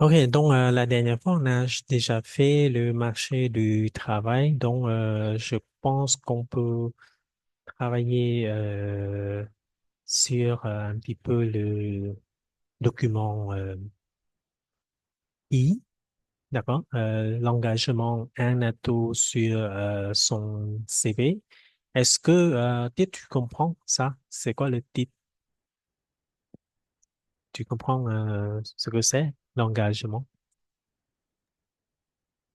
Ok, donc la dernière fois, on a déjà fait le marché du travail, donc je pense qu'on peut travailler sur un petit peu le document I, d'accord? L'engagement un atout sur son CV. Est-ce que tu comprends ça? C'est quoi le titre? Tu comprends ce que c'est, l'engagement?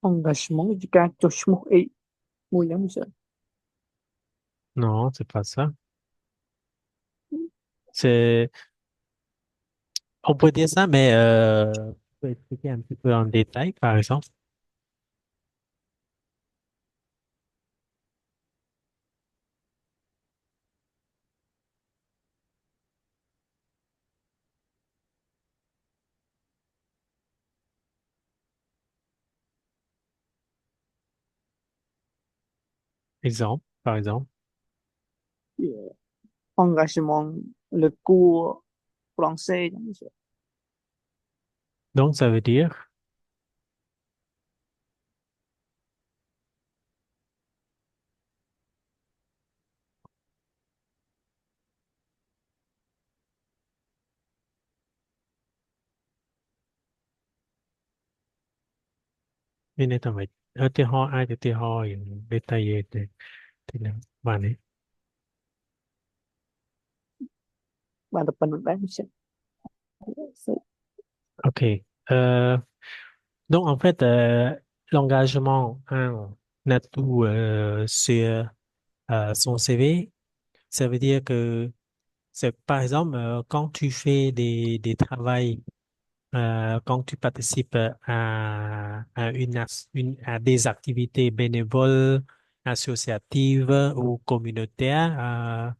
Engagement ជាការចុះឈ្មោះអីមួយហ្នឹងមិនសិន Non, c'est pas ça. C'est On peut dire ça, mais on peut expliquer un petit peu en détail, par exemple. Exemple, par exemple. ជា engagement លើគួរ français ហ្នឹងមិនសិន Donc, ça veut dire, bên này tao phải ở tiêu ho ai thì tiêu ho détaillé thì là bạn ấy. បានតែប៉ុណ្្នឹងដែរមិនសិន OK. Euh, donc, en fait, l'engagement en atout sur son CV, ça veut dire que c'est, par exemple, quand tu fais des travails quand tu participes à des activités bénévoles, associatives ou communautaires,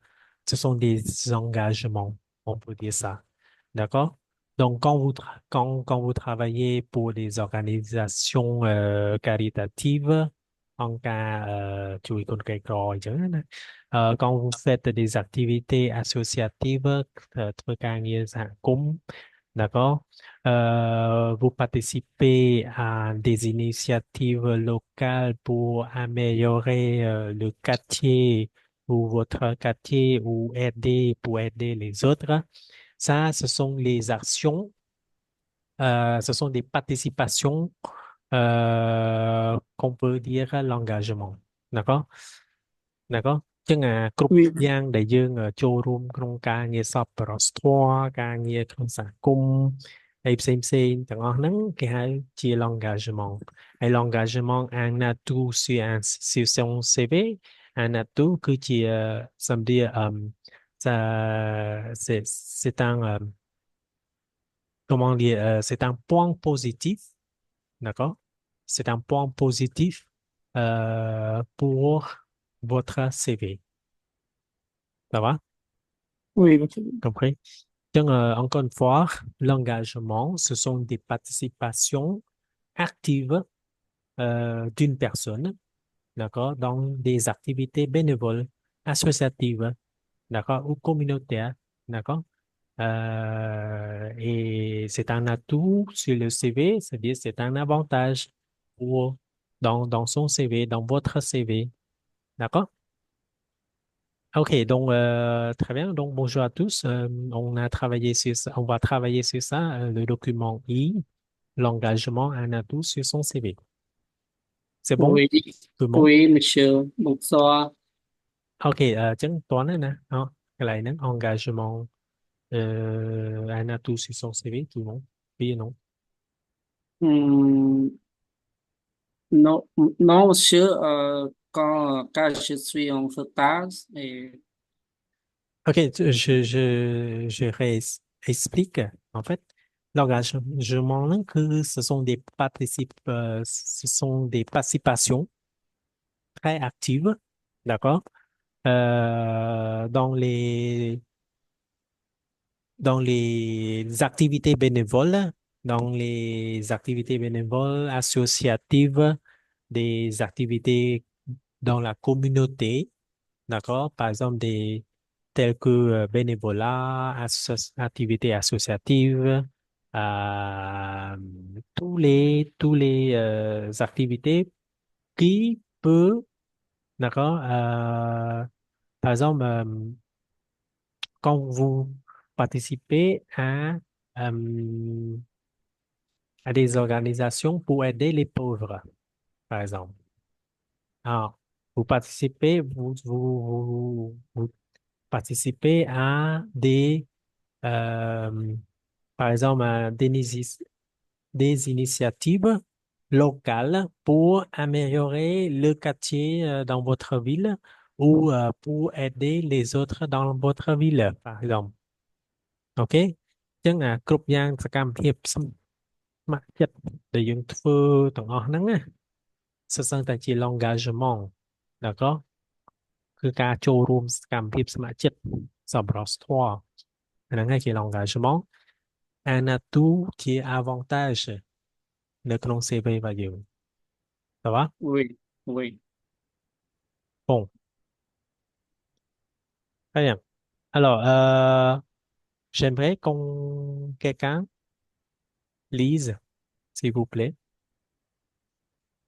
ce sont des engagements, on peut dire ça. D'accord? Donc, quand vous travaillez pour des organisations caritatives, en cas, quand vous faites des activités associatives, truc d'accord? Vous participez à des initiatives locales pour améliorer le quartier ou votre quartier ou aider pour aider les autres. Ça, ce sont les actions, ce sont des participations qu'on peut dire l'engagement. D'accord? D'accord? ចឹងគ្រប់វាយ៉ាងដែលយើងចូលរួមក្នុងការងារសប្បុរសធម៌ការងារក្នុងសហគមន៍ហើយផ្សេងទាំងអស់ហ្នឹងគេហៅជា l'engagement ហើយ l'engagement un atout sur son CV un atout គឺជាសំដៀកça c'est un comment dire c'est un point positif d'accord c'est un point positif pour votre CV ça va វាមិនសិន compris. Donc, encore une fois, l'engagement, ce sont des participations actives d'une personne, d'accord, dans des activités bénévoles, associatives, d'accord, ou communautaires, d'accord. Et c'est un atout sur le CV, c'est-à-dire c'est un avantage pour, dans son CV, dans votre CV, d'accord. OK, donc très bien. Donc bonjour à tous. On a travaillé sur ça, on va travailler sur ça, le document I, l'engagement, un atout sur son CV. C'est bon, Oui, tout le monde? oui, monsieur. Bonsoir. OK, chấn toán này nè. Đó, cái này nè, engagement, un atout sur son CV, tout le monde. Oui et non. Hmm, non, non, monsieur, quand je suis en retard, et OK, je réexplique. En fait, l'engagement, là, que ce sont des participations très actives, d'accord? Dans dans les activités bénévoles, dans les activités bénévoles associatives, des activités dans la communauté, d'accord? Par exemple, des telles que activités associatives, tous les activités qui peuvent, d'accord, par exemple, quand vous participez à des organisations pour aider les pauvres, par exemple. Alors, vous participez à euh, par exemple, des initiatives locales pour améliorer le quartier dans votre ville ou pour aider les autres dans votre ville, par exemple. OK?អញ្ចឹងគ្រប់យ៉ាងសកម្មភាពស្ម័គ្រចិត្តដែលយើងធ្វើទាំងអស់ហ្នឹងណាសុទ្ធសឹងតែជា l'engagement d'accord គឺការចូលរួមសកម្មភាពស្ម័គ្រចិត្តសប្បុរសធម៌ហ្នឹងហើយជា l'engagement un atout qui est avantage នៅក្នុង CV របស់យើងតើបាទ Oui, oui. bon très bien alors j'aimerais qu'on quelqu'un lise s'il vous plaît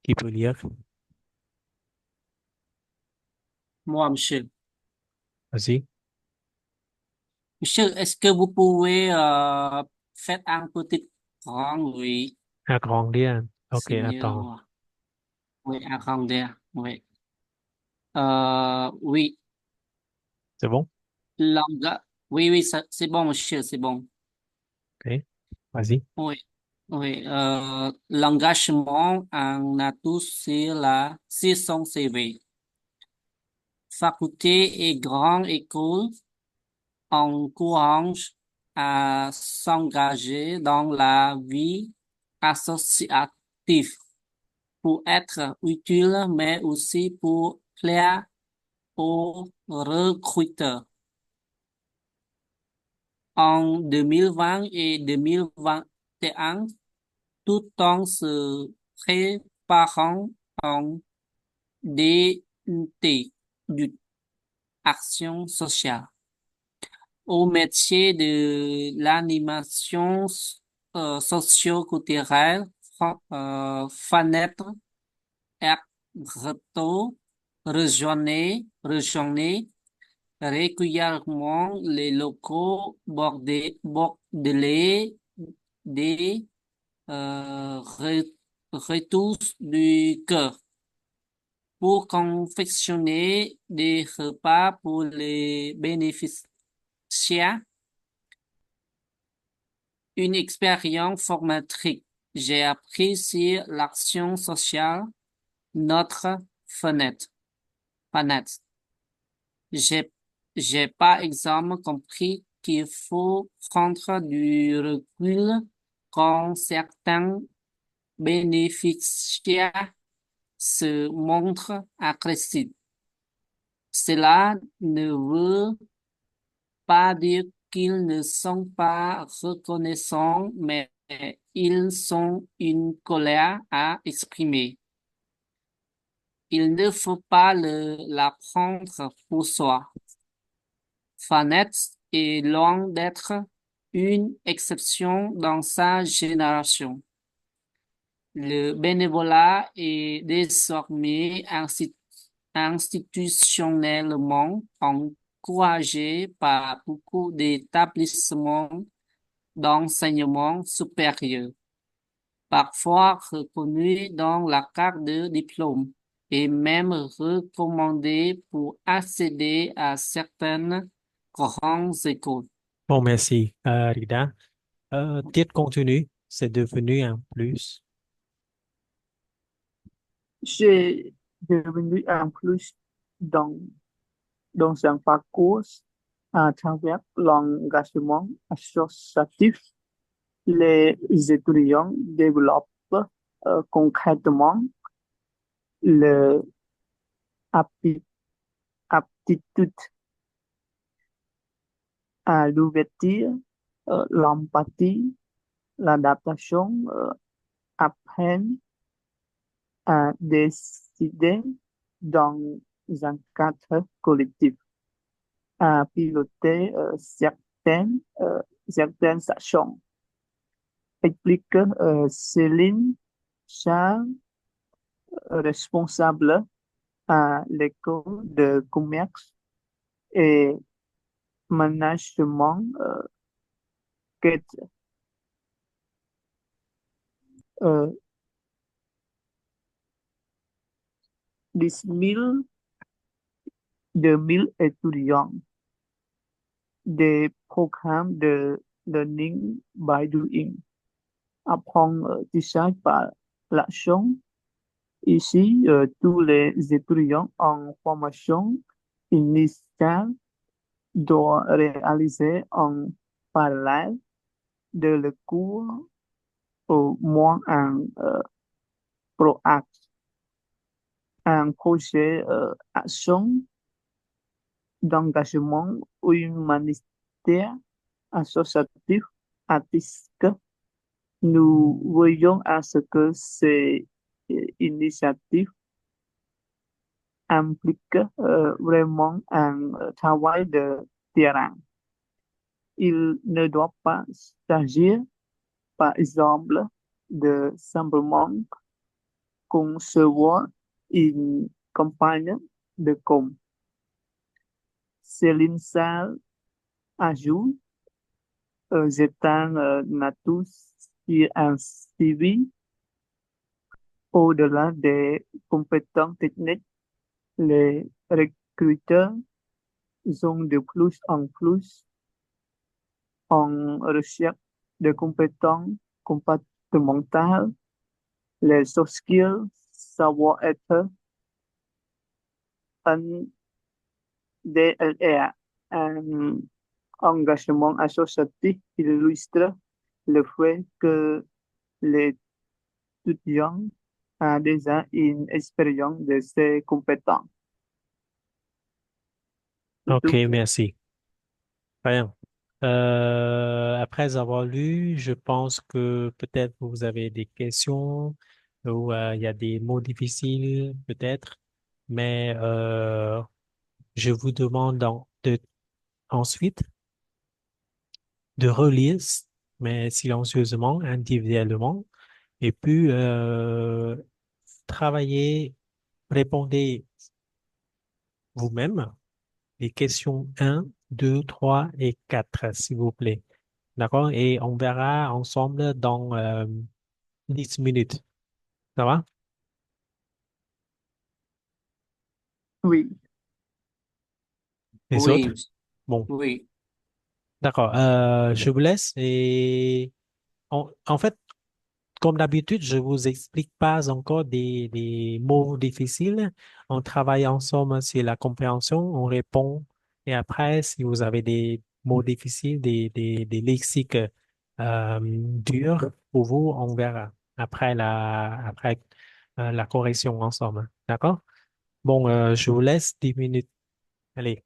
qui peut lire Moi, monsieur. vas-y Monsieur, est-ce que vous pouvez faire un petit grand oui, agrandir ok c'est mieux. attends Ouais. Oui, agrandir. Oui. Oui, c'est bon oui, oui, c'est bon, monsieur, c'est bon. ok vas-y Oui, oui. L'engagement en atout sur son CV. Faculté et grande école encourage à s'engager dans la vie associative pour être utile, mais aussi pour plaire aux recruteurs. En 2020 et 2021, tout en se préparant en DUT, du action sociale, au métier de l'animation socio-culturelle, fenêtre, Reto rejoignait régulièrement les locaux bordelais des Restos du Cœur pour confectionner des repas pour les bénéficiaires, une expérience formatrice. J'ai appris sur l'action sociale, notre fenêtre. fenêtre. J'ai, j'ai par exemple compris qu'il faut prendre du recul quand certains bénéficiaires se montrent agressifs. Cela ne veut pas dire qu'ils ne sont pas reconnaissants, mais ils ont une colère à exprimer. Il ne faut pas la prendre pour soi. Fanette est loin d'être une exception dans sa génération. Le bénévolat est désormais institutionnellement encouragé par beaucoup d'établissements d'enseignement supérieur, parfois reconnu dans la carte de diplôme et même recommandé pour accéder à certaines grandes écoles. bon merci Rida titre continu c'est devenu un plus J'ai devenu un plus dans, dans un parcours à travers l'engagement associatif. Les étudiants développent concrètement le apti- aptitude à l'ouverture, l'empathie, l'adaptation, apprennent à décider dans un cadre collectif, à piloter certaines actions. explique Céline Charles, responsable à l'école de commerce et management Kate, euh, 10 000 étudiants, des programmes de learning by doing, apprentissage par l'action. Ici, tous les étudiants en formation initiale doivent réaliser en parallèle de le cours au moins PROACT, un projet action d'engagement humanitaire associatif artistique. Nous voyons à ce que ces initiatives impliquent vraiment un travail de terrain. Il ne doit pas s'agir, par exemple, de simplement concevoir une campagne de com. Céline Sall ajoute, jetant Natou sur un CV, au-delà des compétences techniques, les recruteurs sont de plus en plus en recherche de compétences comportementales, les soft skills, savoir-être, un DLR, un engagement associatif illustre le fait que l'étudiant a déjà une expérience de ses compétences. C'est Ok, tout. merci. Bien. Après avoir lu, je pense que peut-être vous avez des questions ou il y a des mots difficiles peut-être, mais je vous demande ensuite de relire, mais silencieusement, individuellement, et puis travailler, répondez vous-même les questions un, 2, 3 et 4, s'il vous plaît. D'accord? Et on verra ensemble dans 10 minutes. Ça va? Oui, Les autres? Oui, Bon, oui. d'accord. Je vous laisse et en fait, comme d'habitude, je vous explique pas encore des mots difficiles. On travaille ensemble sur la compréhension, on répond. Et après, si vous avez des mots difficiles, des lexiques durs pour vous, on verra après la correction ensemble. D'accord? Bon, je vous laisse 10 minutes. Allez.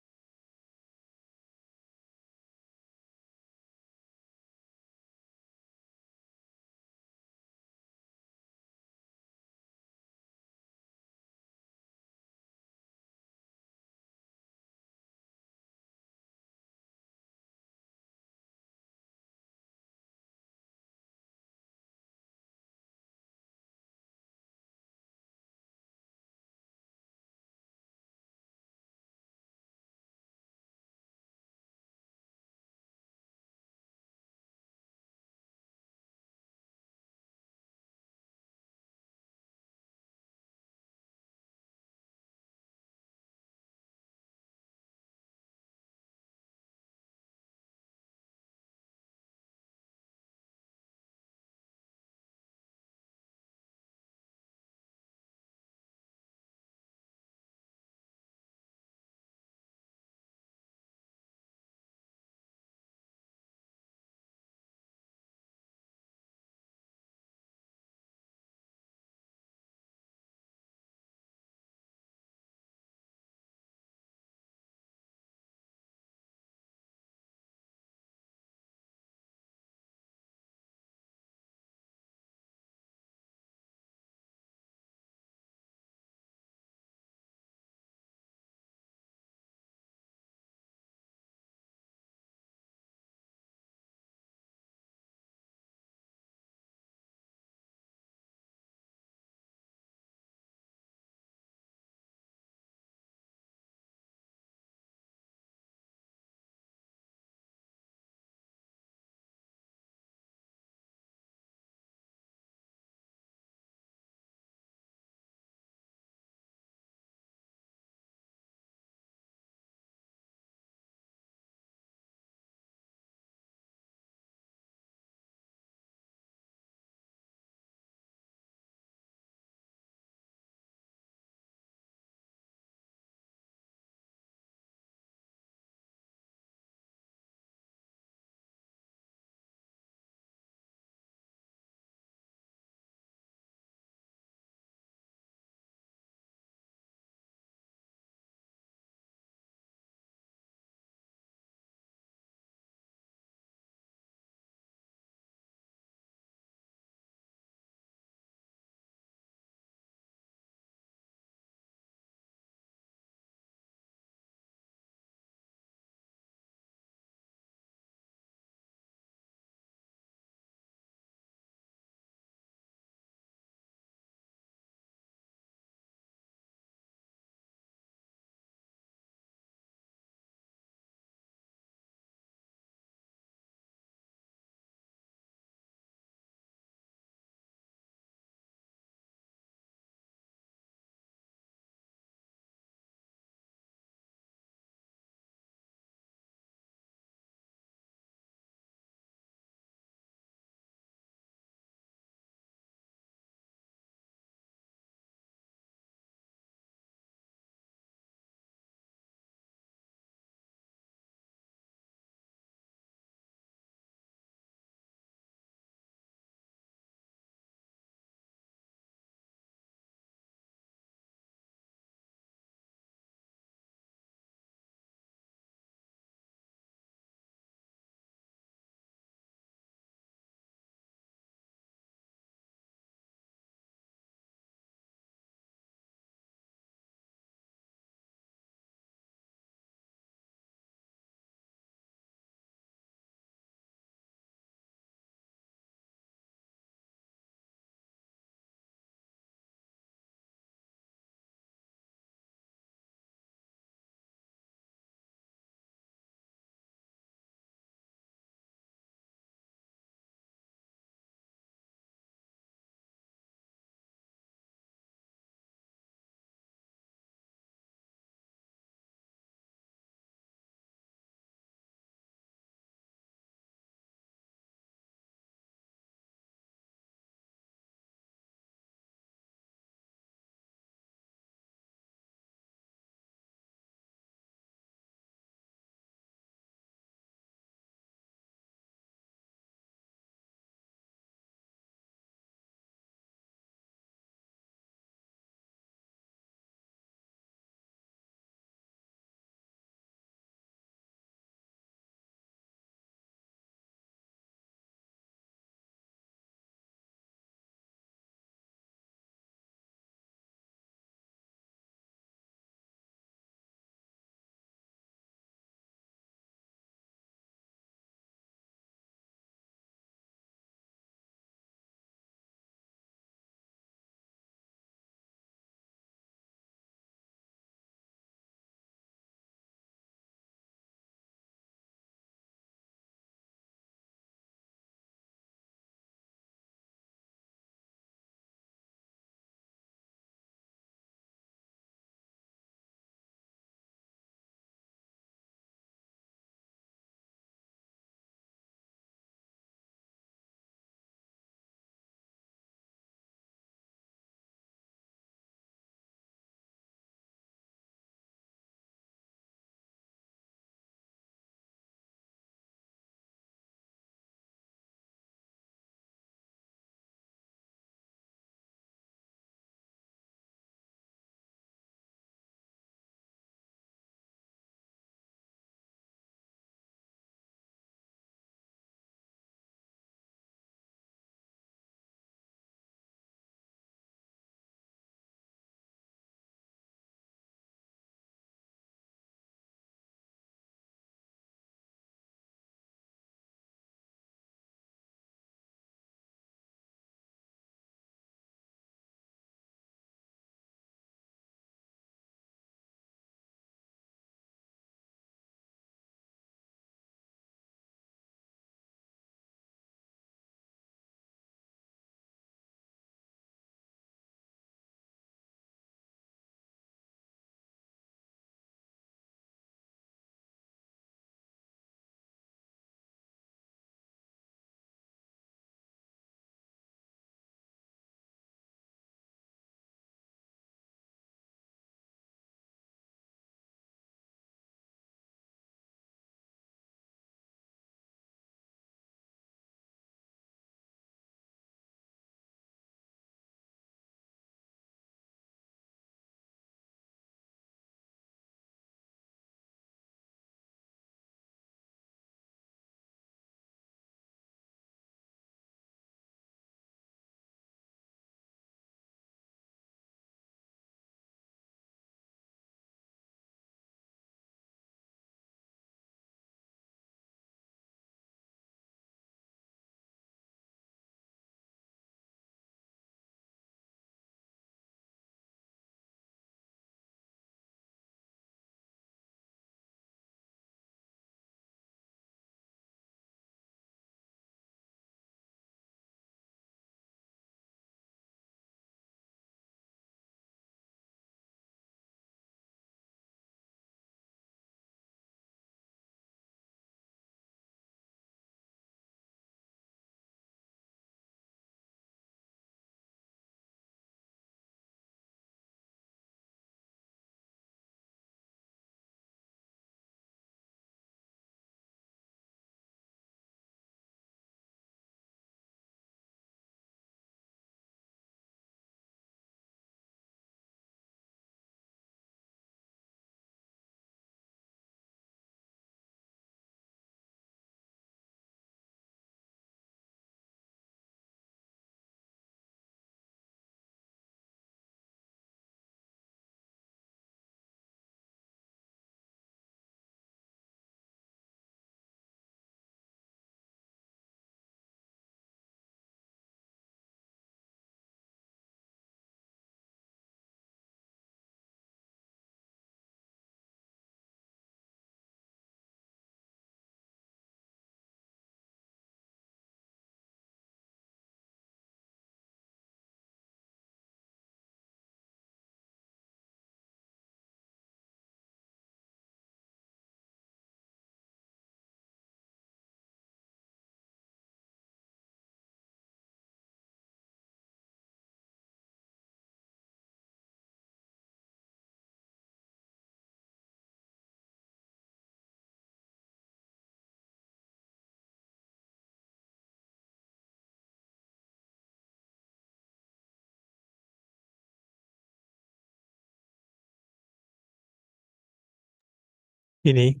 Fini.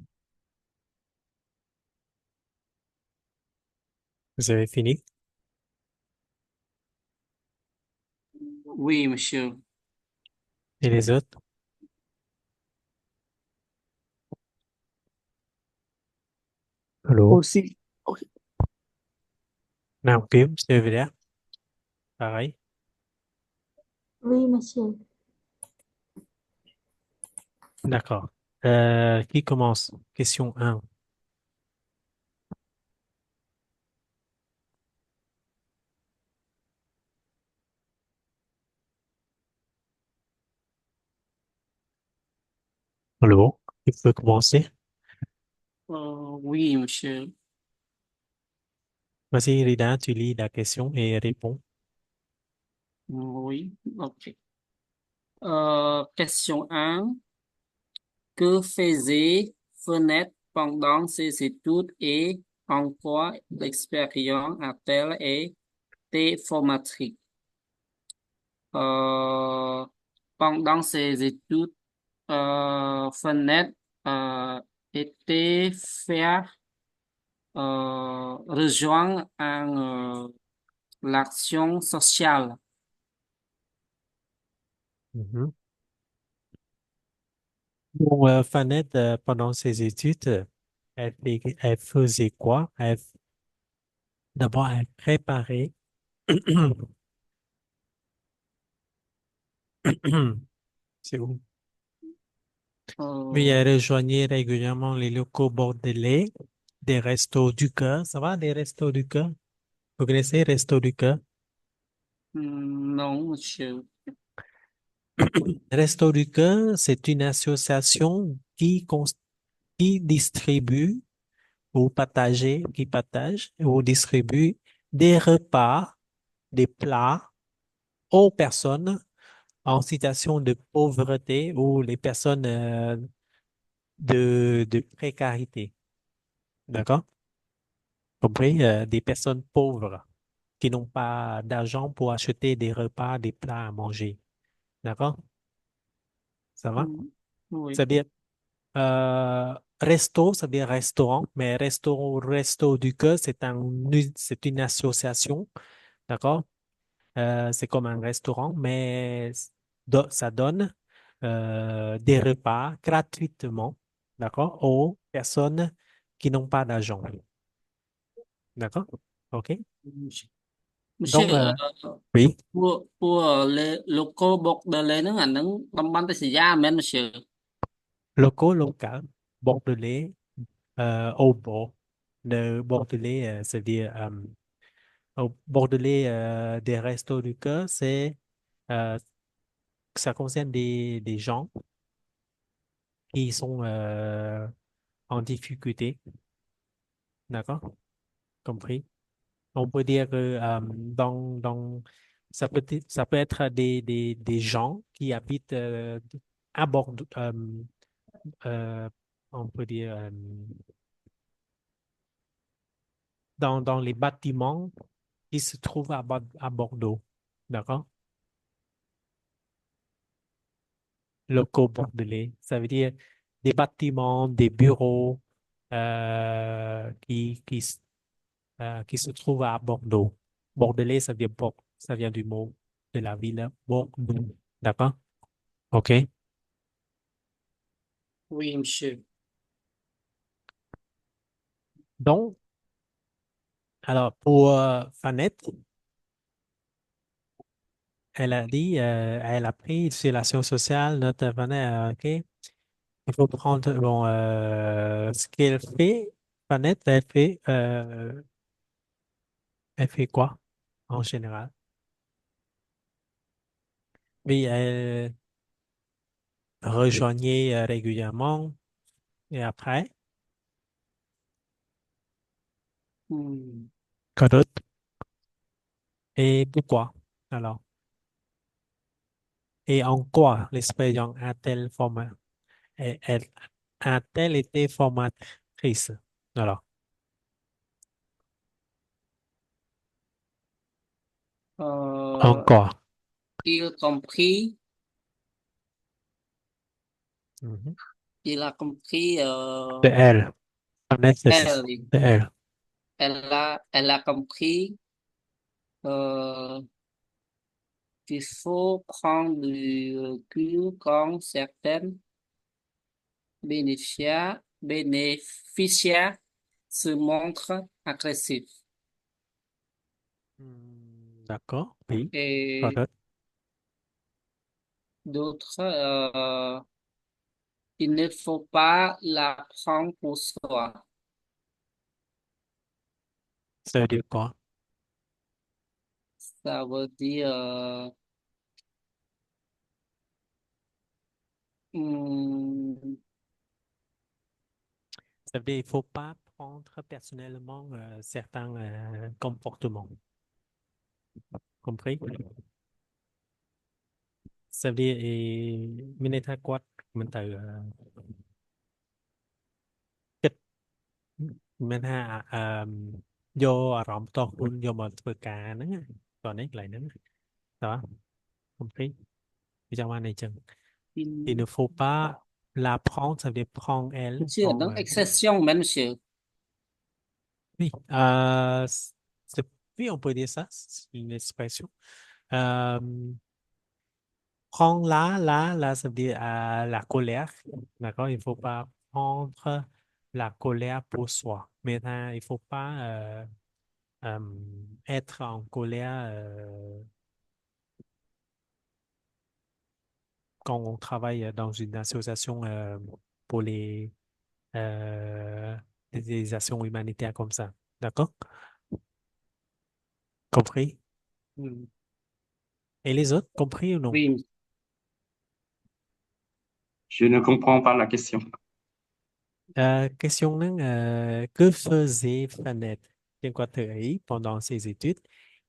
Vous avez fini. Oui, monsieur. Et les autres? Allô? Aussi. Ok. Non, Kim, c'est vrai. Pareil. Oui, monsieur. D'accord. Qui commence? Question un. Allô? Qui peut commencer? Oui, monsieur. Vas-y, Rida, tu lis la question et réponds. Oui, ok. Question un. Que faisait Fenêtre pendant ses études et en quoi l'expérience a-t-elle été formatrice? Euh, Pendant ses études, Fenêtre euh, était faire rejoindre l'action sociale. Mhm. Bon, Fanette, pendant ses études, elle faisait quoi? D'abord, elle préparait. C'est où? Oui, Euh, elle rejoignait régulièrement les locaux bordelais, des restos du cœur. Ça va, des restos du cœur? Vous connaissez Restos du cœur? non, monsieur. Restos du cœur, c'est une association qui distribue qui partage ou distribue des repas, des plats aux personnes en situation de pauvreté ou les personnes de précarité. D'accord? Compris? Des personnes pauvres qui n'ont pas d'argent pour acheter des repas, des plats à manger. D'accord? Ça va? Mm, oui. C'est-à-dire, resto, c'est-à-dire restaurant, mais resto du cœur, c'est une association. D'accord? C'est comme un restaurant, mais ça donne des repas gratuitement, d'accord, aux personnes qui n'ont pas d'argent. D'accord? OK? Monsieur, Monsieur, Donc, oui, pour les locaux bordelais nó là nó đông bánh tay xì da men monsieur. local, bordelais, au bord. Le bordelais, c'est-à-dire, au bordelais des restos du cœur, euh, ça concerne des gens qui sont en difficulté. D'accord? Compris? On peut dire que ça peut être des gens qui habitent à Bordeaux, euh, on peut dire dans les bâtiments qui se trouvent à Bordeaux. D'accord? Locaux bordelais. Ça veut dire des bâtiments, des bureaux qui se trouvent à Bordeaux. Bordelais, ça vient du mot de la ville Bordeaux. D'accord? OK. Oui, monsieur. Donc, alors, pour Fanette, elle a dit, elle a pris sur l'action sociale, notre Fanette, OK, il faut prendre, bon, ce qu'elle fait, Fanette, elle fait quoi en général? Oui, elle rejoignait régulièrement et après, Mm. quoi d'autre? Et pourquoi? Alors, et en quoi l'expérience a-t-elle été formatrice? Alors, en Euh, quoi? Il compris Mhm. Il a compris De elle. Unnecessary. elle, De elle. elle a compris euh, qu'il faut prendre du recul quand certains bénéficiaires se montrent agressifs. D'accord. Oui. Et Correct. d'autres, il ne faut pas la prendre pour soi. Ça veut dire quoi? Ça veut dire hum, Ça veut dire il faut pas prendre personnellement certains comportements. Compris? Ça veut dire មានន័យថាគាត់មិនទៅគិតមិនថាយកអារម្មណ៍ផ្ទាល់ខ្លួនយកមកធ្វើការហ្នឹងណាតោះនេះកន្លែងហ្នឹងតោះ compris វាចង់បានអីចឹង il il- ne faut pas la prendre ça veut dire prendre elle monsieur, prendre donc exception, même monsieur. oui c'est oui on peut dire ça c'est une expression euh, prendre là ça veut dire la colère d'accord il faut pas prendre la colère pour soi maintenant il faut pas être en colère quand on travaille dans une association pour euh, des actions humanitaires comme ça. D'accord? Compris? Hmm. Et les autres, compris ou non? Oui, Je ne comprends pas la question. Question nâng, que faisait Fanette trên quạt thử ấy pendant ses études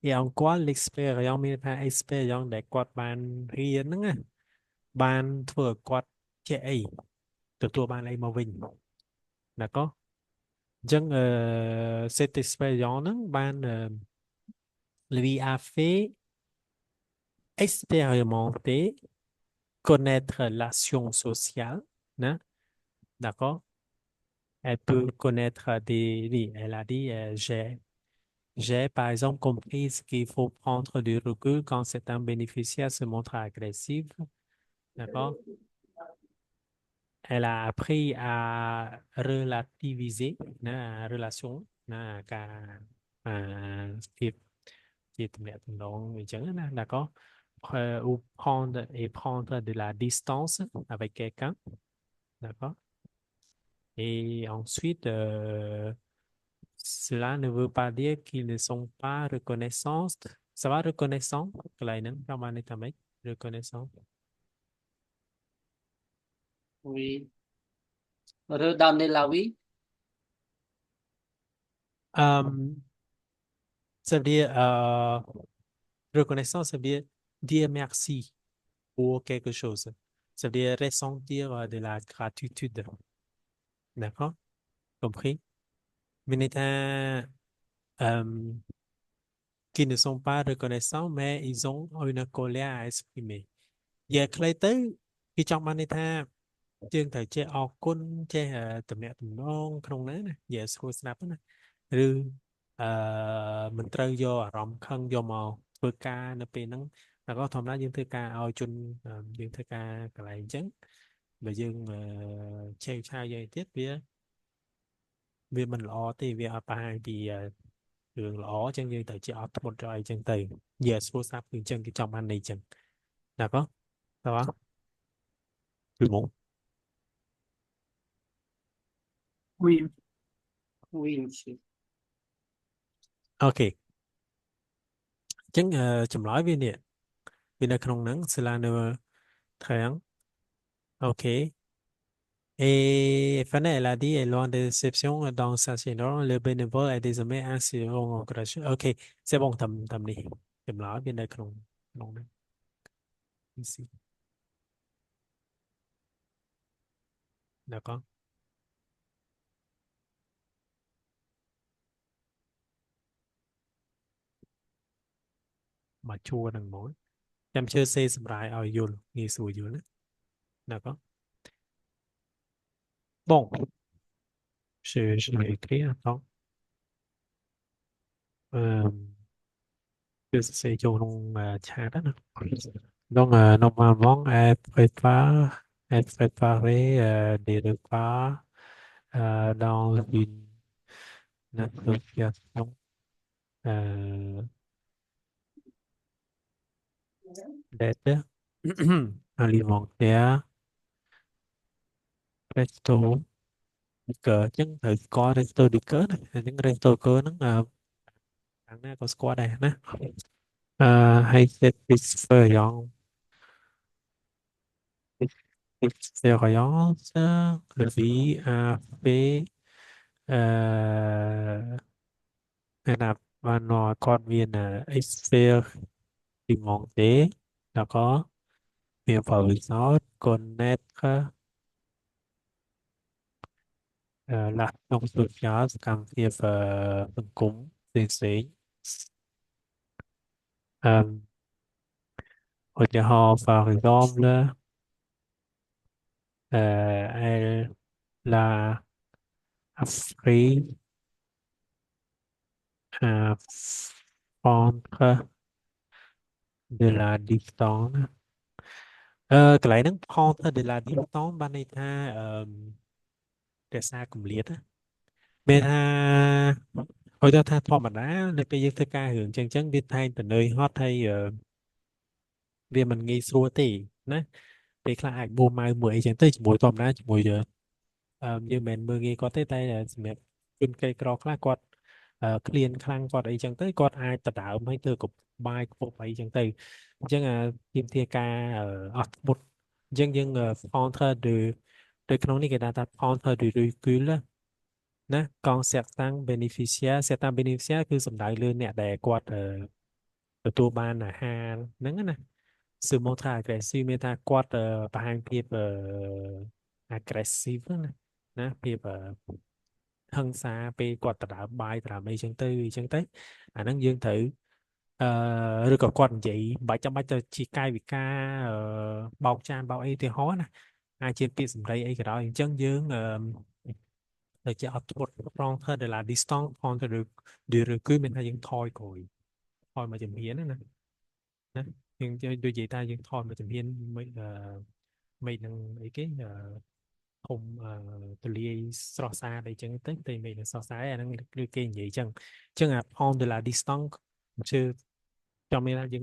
et en quoi l'expérience militaire expérience để quạt bàn riêng nâng à bàn thừa quạt trẻ ấy từ tua bàn ấy mà vinh đã có dân cette expérience nâng bàn lui a fait expérimenter connaître l'action sociale hein, d'accord elle peut connaître des oui, elle a dit j'ai par exemple compris qu'il faut prendre du recul quand certains bénéficiaires se montrent agressifs. D'accord? Elle a appris à relativiser la relation việc việc tình mẹ tình đồng người chấn đó, d'accord? Ou prendre et prendre de la distance avec quelqu'un. D'accord? Et ensuite, cela ne veut pas dire qu'ils ne sont pas reconnaissants. Ça va reconnaissant, cái này nó trong anh ta mấy reconnaissant. oui. Redonner la vie. Euh, ça veut dire reconnaissance, ça veut dire merci pour quelque chose. Ça veut dire ressentir de la gratitude. D'accord? Compris? Mais qui ne sont pas reconnaissants, mais ils ont une colère à exprimer. និយាយខ្លីទៅគេចង់បានន័យថាយើងត្រូវចេះអរគុណចេះទំនាក់ទំនងក្នុងហ្នឹងណានិយាយស្រួលស្ដាប់ណាឬអឺមិនត្រូវយកអារម្មណ៍ខឹងយកមកធ្វើការនៅពេលហ្នឹងតែក៏ធម្មតាយើងធ្វើការឲ្យជនយើងធ្វើការកន្លែងអញ្ចឹងបើយើងឆេវឆាវយ៉ាងទៀតវាមិនល្អទេវាអត់បង្ហាញពីរឿងល្អអញ្ចឹងយើងត្រូវចេះអត់ធ្មត់ចុះអីអញ្ចឹងទៅនិយាយស្រួលស្ដាប់គឺអញ្ចឹងគេចង់បានន័យអញ្ចឹងណាក៏តើគឺមក Oui. Oui, monsieur. OK អញ្ចឹងចម្លើយវានេះវានៅក្នុងហ្នឹង Cela ne rien OK et Fanny elle a dit et loin des exceptions dans sa génération le bénévole est désormais un surnom encouragé OK c'est bon tầmនេះចម្លើយវានៅក្នុងហ្នឹង ici d'accord មកជួរហ្នឹងមកចាំជឿសេសម្រាប់ឲ្យយល់ងាយស្រួលយល់ណា d'accord Bon, je vais écrire, attends. Euh, je sẽ vô trong chat đó nè. Donc, normalement, elle préparait des repas dans une association euh, d'aide alimentaire, resto cỡ chứng thử có resto đi cỡ này, những resto cỡ nó bạn nào có squad này nè. Hay expérience, expérience, le vie a fait hay là và nó còn viên expérimenté là có việc vào nó connaître là trong suốt giáo can thiệp phần cúng tiến sĩ au dehors par exemple elle l'a appris à prendre de la distance. Cái lại nó prendre de la distance ban này tha rẽ xa cùng liệt á bên tha hồi đó tha thọ mà đãในពេលយើងធ្វើការរឿងចឹងវាថែងទៅនឿយហត់ហើយវាមិនងាយស្រួលទេណាពេលខ្លះអាចបួម៉ៅមួយអីចឹងទៅជាមួយធម្មតាជាមួយយើងមិនមើលងាយគាត់ទេតែសម្រាប់ជនក្រីក្រខ្លះគាត់ឃ្លានខ្លាំងគាត់អីចឹងទៅគាត់អាចដដើមឲ្យធ្វើកបាយខ្ពប់អីចឹងទៅអញ្ចឹងទាមទារការអត់ធ្មត់អញ្ចឹងយើង prendre de ដោយក្នុងនេះគេថា prendre du recul ណាកងcertains bénéficiaires certains bénéficiaires គឺសំដៅលើអ្នកដែលគាត់ទទួលបានអាហារហ្នឹងណា sự montre agressive មានថាគាត់បង្ហាញភាពaggressive ហ្នឹងណាភាពហិង្សាពេលគាត់ដដើមបាយដដើមអីចឹងទៅអញ្ចឹងទៅអាហ្នឹងយើងត្រូវឬក៏គាត់និយាយបាច់ចាំបាច់ទៅជាកាយវិការបោកចានបោកអីទីហោណាអាចជាពាក្យសម្ដីអីក៏ដោយអញ្ចឹងយើងទៅជាអត់ធ្មត់ប្រងធ្វើde la distance prendre du recul មានថាយើងថយក្រោយថយមកជំហានណាណាយើងដូចនិយាយថាយើងថយមកជំហានមិននឹងអីគេធំទលាយស្រស់ស្អាតអីចឹងទៅតែមិននឹងស្រស់ស្អាតអាហ្នឹងគឺគេនិយាយចឹងអញ្ចឹងអា prendre de la distance គឺចាំមានថាយើ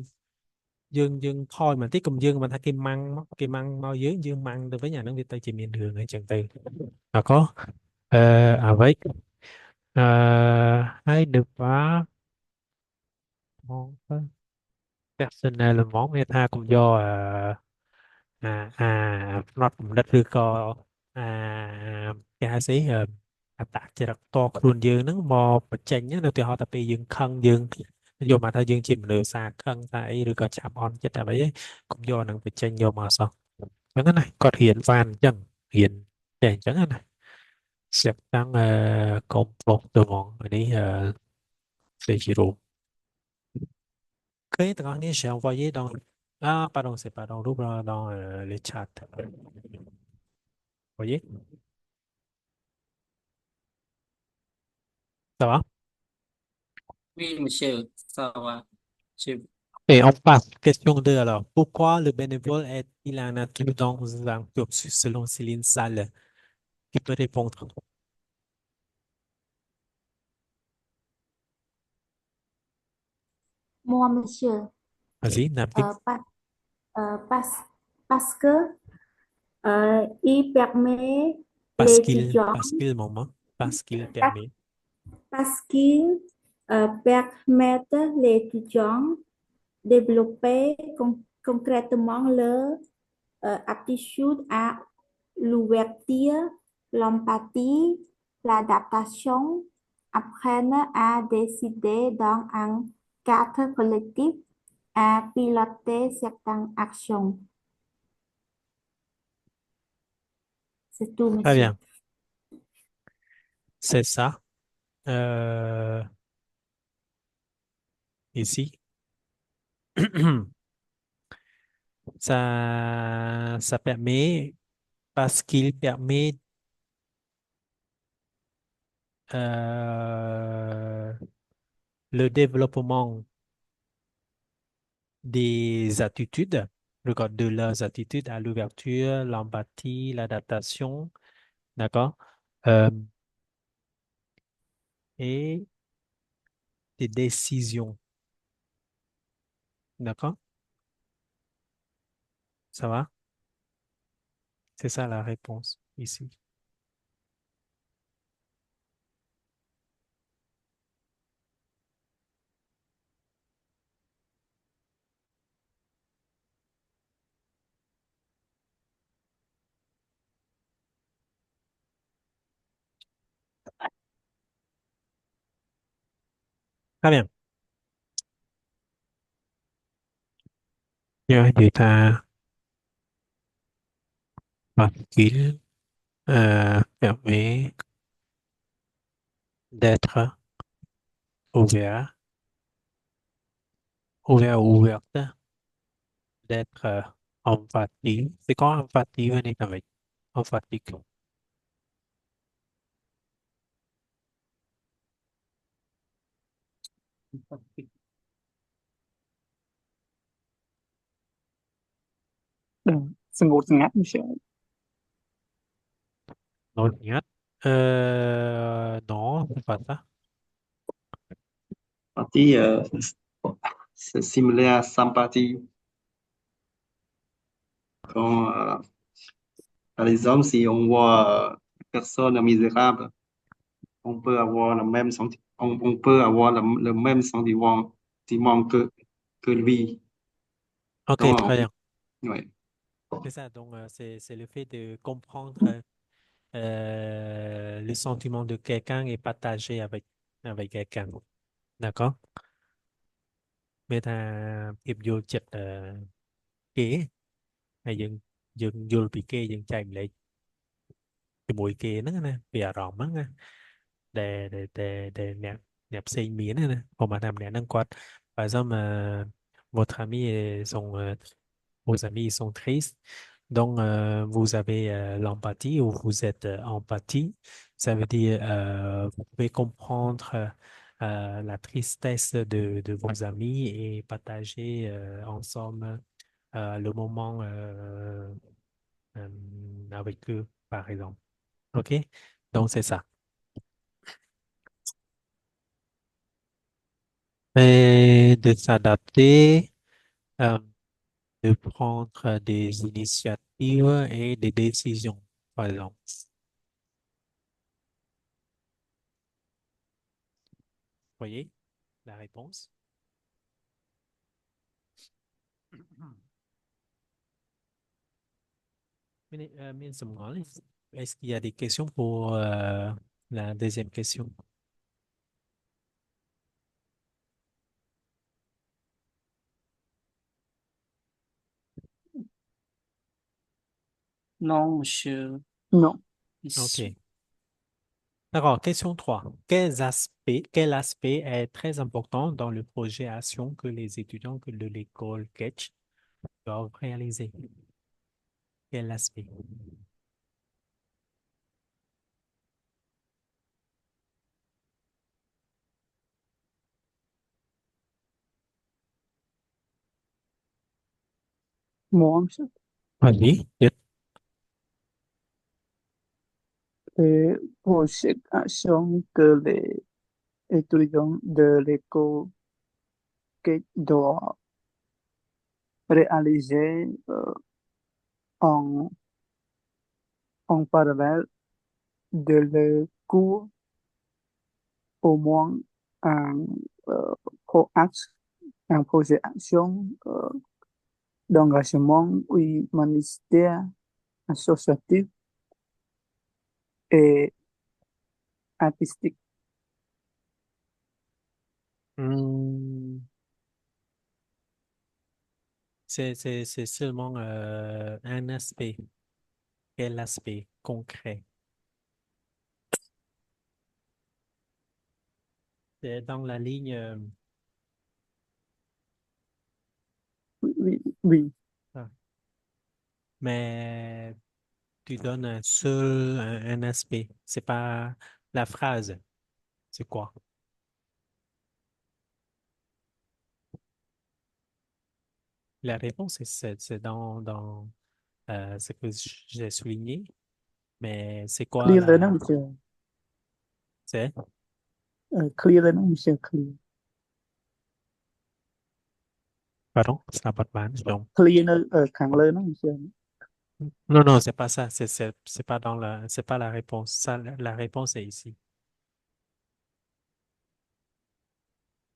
ងថយមកតិចកុំយើងមិនថាគេម៉ាំងមកយើងម៉ាំងទៅវិញអាហ្នឹងវាទៅជាមានរឿងអីចឹងទៅអរគុណavec hai devoir mon personnellement មានថាកុំយកផ្នត់គំនិតឬក៏គេហៅស្អីអត្តចរិតតខ្លួនយើងហ្នឹងមកបញ្ចេញណានៅទីហោថាពេលយើងខឹងយើងយកមកថាយើងជាមនុស្សសាខឹងថាអីឬក៏ចាប់អន់ចិត្តអ្វីឯងកុំយកហ្នឹងបញ្ចេញយកមកសោះអញ្ចឹងណាគាត់រៀនបានអញ្ចឹងរៀនតែអញ្ចឹងណាសិបតាំងកុំប្រុសទៅហ្មងនេះសេជីរូOK, tất nhiên j'ai envoyé dans... Ah, pardon, c'est pas dans l'ouvre, dans le chat. Voyez? Ça va? Oui, monsieur, ça va. Je- Et on passe. Question 2 alors. Pourquoi le bénévole est-il un atout dans un cursus selon Céline Salle? Qui peut répondre? Moi, monsieur, Vas-y, Nabil. pa- parce, parce que il permet l'étudiant, Parce qu'il permet. parce qu'il permet l'étudiant développer concrètement leur aptitude à l'ouverture, l'empathie, l'adaptation, apprendre à décider dans un cadre collectif, à piloter certaines actions. C'est tout, Très monsieur. bien. C'est ça. Ici. Ça permet parce qu'il permet euh, le développement des attitudes, regarde de leurs attitudes à l'ouverture, l'empathie, l'adaptation, d'accord? Euh, et des décisions, d'accord? Ça va? C'est ça la réponse ici. Très bien. Giờ thì ta bật kín permet d'être ouvert, ouvert ou ouverte, d'être empathique. C'est quoi empathie? Venez avec empathique. Đừng, sừng ngột ngạt như thế. Nổi nhất. Non, c'est pas ça. Empathie, c'est similaire à sympathie. Quand, par exemple, si on voit une personne misérable, on peut avoir le même sentiment, on peut avoir le même sentiment que lui. Ok, Donc, très bien. ouais. C'est ça. Donc, c'est le fait de comprendre le sentiment de quelqu'un et partager avec quelqu'un. D'accord? មានថាភាពយល់ចិត្តគេហើយយើងយល់ពីគេយើងចែកម្លែកជាមួយគេហ្នឹងណាពីអារម្មណ៍ហ្នឹងណាដែលអ្នកផ្សេងមានហ្នឹងណាព្រោះមកថាម្នាក់ហ្នឹងគាត់ par exemple votre ami et vos amis ils sont tristes donc vous avez l'empathie ou vous êtes empathie ça veut dire vous pouvez comprendre la tristesse de vos amis et partager ensemble le moment avec eux, par exemple. OK? Donc, c'est ça. Et de s'adapter, euh, de prendre des initiatives et des décisions, par exemple. Voyez la réponse? Est-ce qu'il y a des questions pour la deuxième question? Non, monsieur. Non. OK. D'accord, question 3. Quel aspect est très important dans le projet Action que les étudiants de l'école Ketch doivent réaliser? Quel aspect? Moi, Vas-y, les projets actions que les étudiants de l'école doivent réaliser en, en parallèle de leur cours, au moins un, euh, un projet action d'engagement humanitaire, associatif et artistique. Hmm, c'est seulement un aspect. Quel aspect concret? C'est dans la ligne. Oui, oui, oui. Ah. Mais tu donnes un seul un aspect. C'est pas la phrase. C'est quoi? La réponse, c'est dans ce que j'ai souligné, mais c'est quoi clear เลยนะ la... monsieur C'est, clear เลยนะ monsieur clear pardon, ça n'a pas de mal, donc. clear នៅខាងលើហ្នឹង monsieur Non, non, c'est pas ça, c'est pas dans c'est pas la réponse. Ça, la réponse est ici.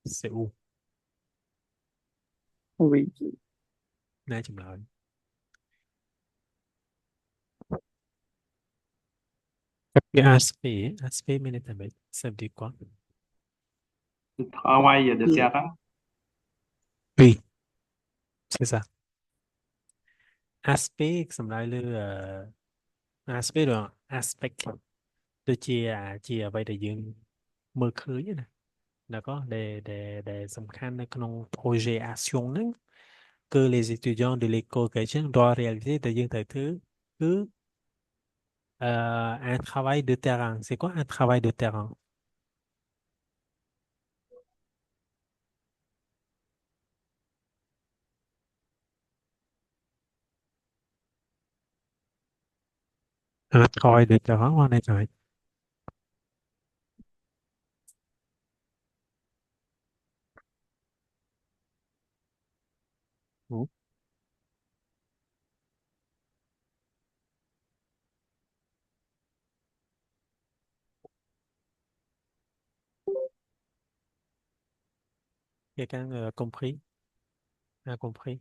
C'est où? oui Nãy chừng nào? Cái aspect, aspect management, ça veut dire quoi? Le travail de terrain. Oui, c'est ça. Aspect, ça me le aspect là, aspect tôi chia vậy để dựng mở khơi nè, d'accord để สำคัญในក្នុង projet action ហ្នឹង que les étudiants de l'école chrétienne doivent réaliser để dựng tới thứ cứ un travail de terrain. C'est quoi un travail de terrain? Un travail de terrain, on est right. Mmh. Quelqu'un compris? A compris?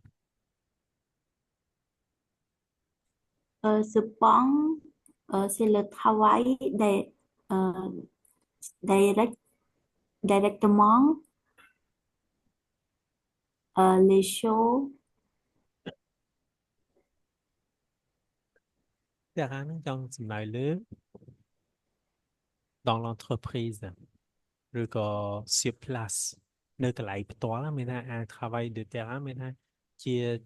Je pense c'est le travail direct, directement les choses. Terrain trong sự nói lớn dans l'entreprise rồi có sur place nơi cái lại tòa là mình un travail de terrain mình chia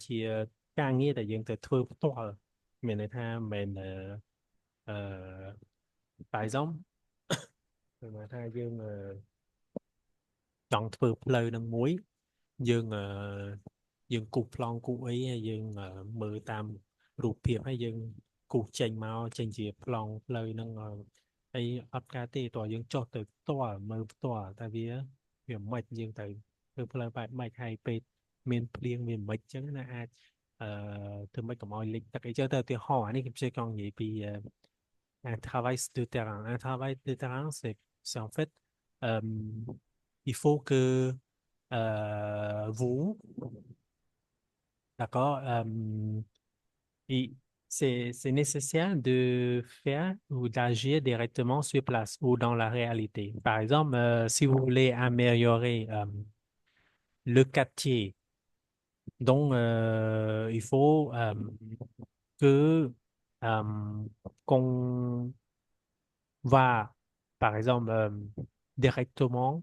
ca nghĩa là dân từ thuê tòa mình mình par exemple mình dân chọn thuê lời năng muối dân dân cục plon cục ấy hay dân mơ tam rụp hiệp hay dân cục chành màu chành dìa plon lời năng hay ấp cá tê tòa dân cho từ tòa mơ tòa tại vì á việc mạch dân từ từ lời bài mạch hay pe miền pliêng miền mạch chứ là ai từ mấy cái mọi lịch tất cả chơi từ hỏi này sẽ còn gì vì un travail de terrain. Un travail de terrain, c'est en fait, euh, il faut que vous, d'accord, et c'est nécessaire de faire ou d'agir directement sur place ou dans la réalité. Par exemple, si vous voulez améliorer le quartier, donc il faut que qu'on va, par exemple, directement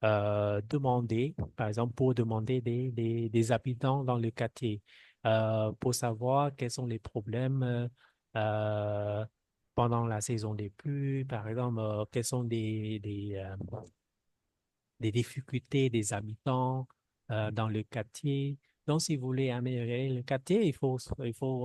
demander, par exemple, pour demander des habitants dans le quartier, pour savoir quels sont les problèmes euh, pendant la saison des pluies, par exemple, quels sont des difficultés des habitants dans le quartier. Donc, si vous voulez améliorer le quartier, il faut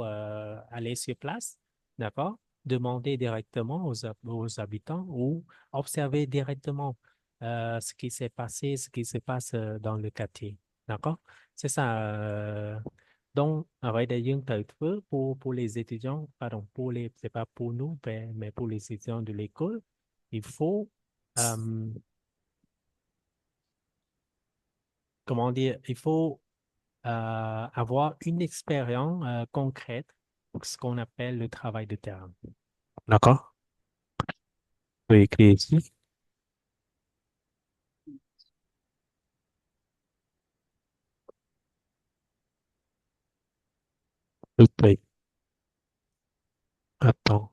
aller sur place, d'accord? Demander directement aux habitants ou observer directement ce qui s'est passé, ce qui se passe dans le quartier, d'accord? C'est ça. Donc, vậy để dương tự thứ pour les étudiants, pardon, c'est pas pour nous, mais pour les étudiants de l'école, il faut euh, comment dire, il faut avoir une expérience concrète, ce qu'on appelle le travail de terrain. D'accord? Oui, écrit ici. Oui. Attends.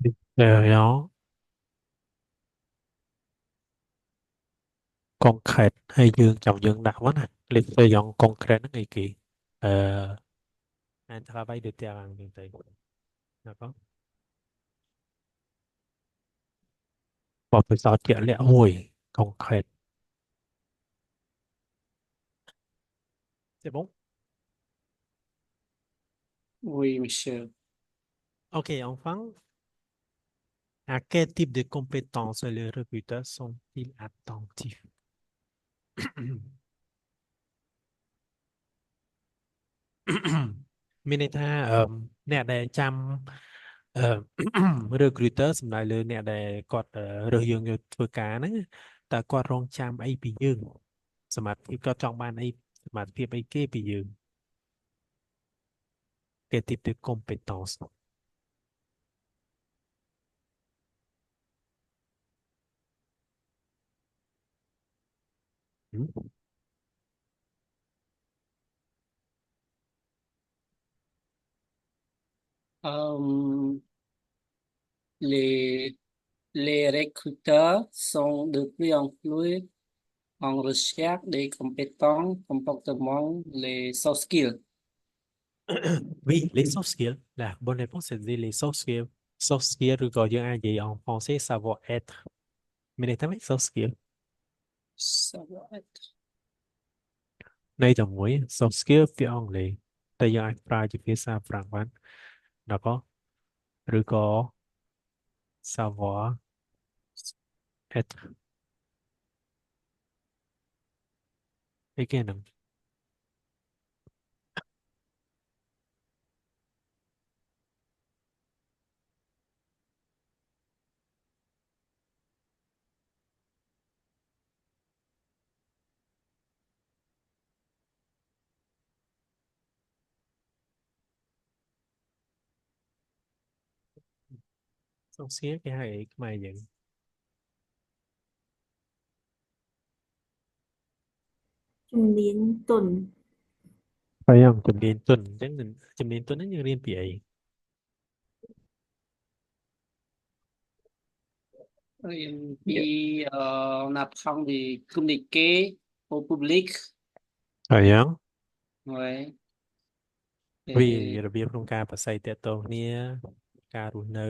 Expérience concrète hay dương chồng dương đặt quá nè. L'expérience concrète nó ngày kỳ. un travail de terrain như thế. D'accord? Professeur trả lời oui, concret. C'est bon? Oui, monsieur. Ok, enfin, à quel type de compétences les recruteurs sont-ils attentifs? មានន័យថាអ្នកដែលចាំrecruiter សំដៅលើអ្នកដែលគាត់រើសយើងយកធ្វើការហ្នឹងតើគាត់រងចាំអីពីយើងសមត្ថភាពគាត់ចង់បានអីសមត្ថភាពអីគេពីយើង quel type de compétences Hmm? Euh, les, les recruteurs sont de plus en plus en recherche des compétences, comportements, les soft skills. Oui, les soft skills. La bonne réponse, c'est de dire les soft skills. Soft skills, regardez en français, savoir-être. Mais les thèmes soft skills. Ça va être. Đây là mũi soft skills phía anglais. Tại do anh try chỉ phía xa phẳng văn. Đó có. Rồi có savoir-être. Again. Soft skills cái hai cái mày vậy.ជំនាញទន់ Phải không? Chùm điền tuần. Chắc mình chùm điền tuần nó như riêng bị Rồi Dạ. đi nạp xong thì communiquer au public. Phải không? Ouais. វា Et របៀបក្នុងការប្រស័យតាក់ទងគ្នាការរស់នៅ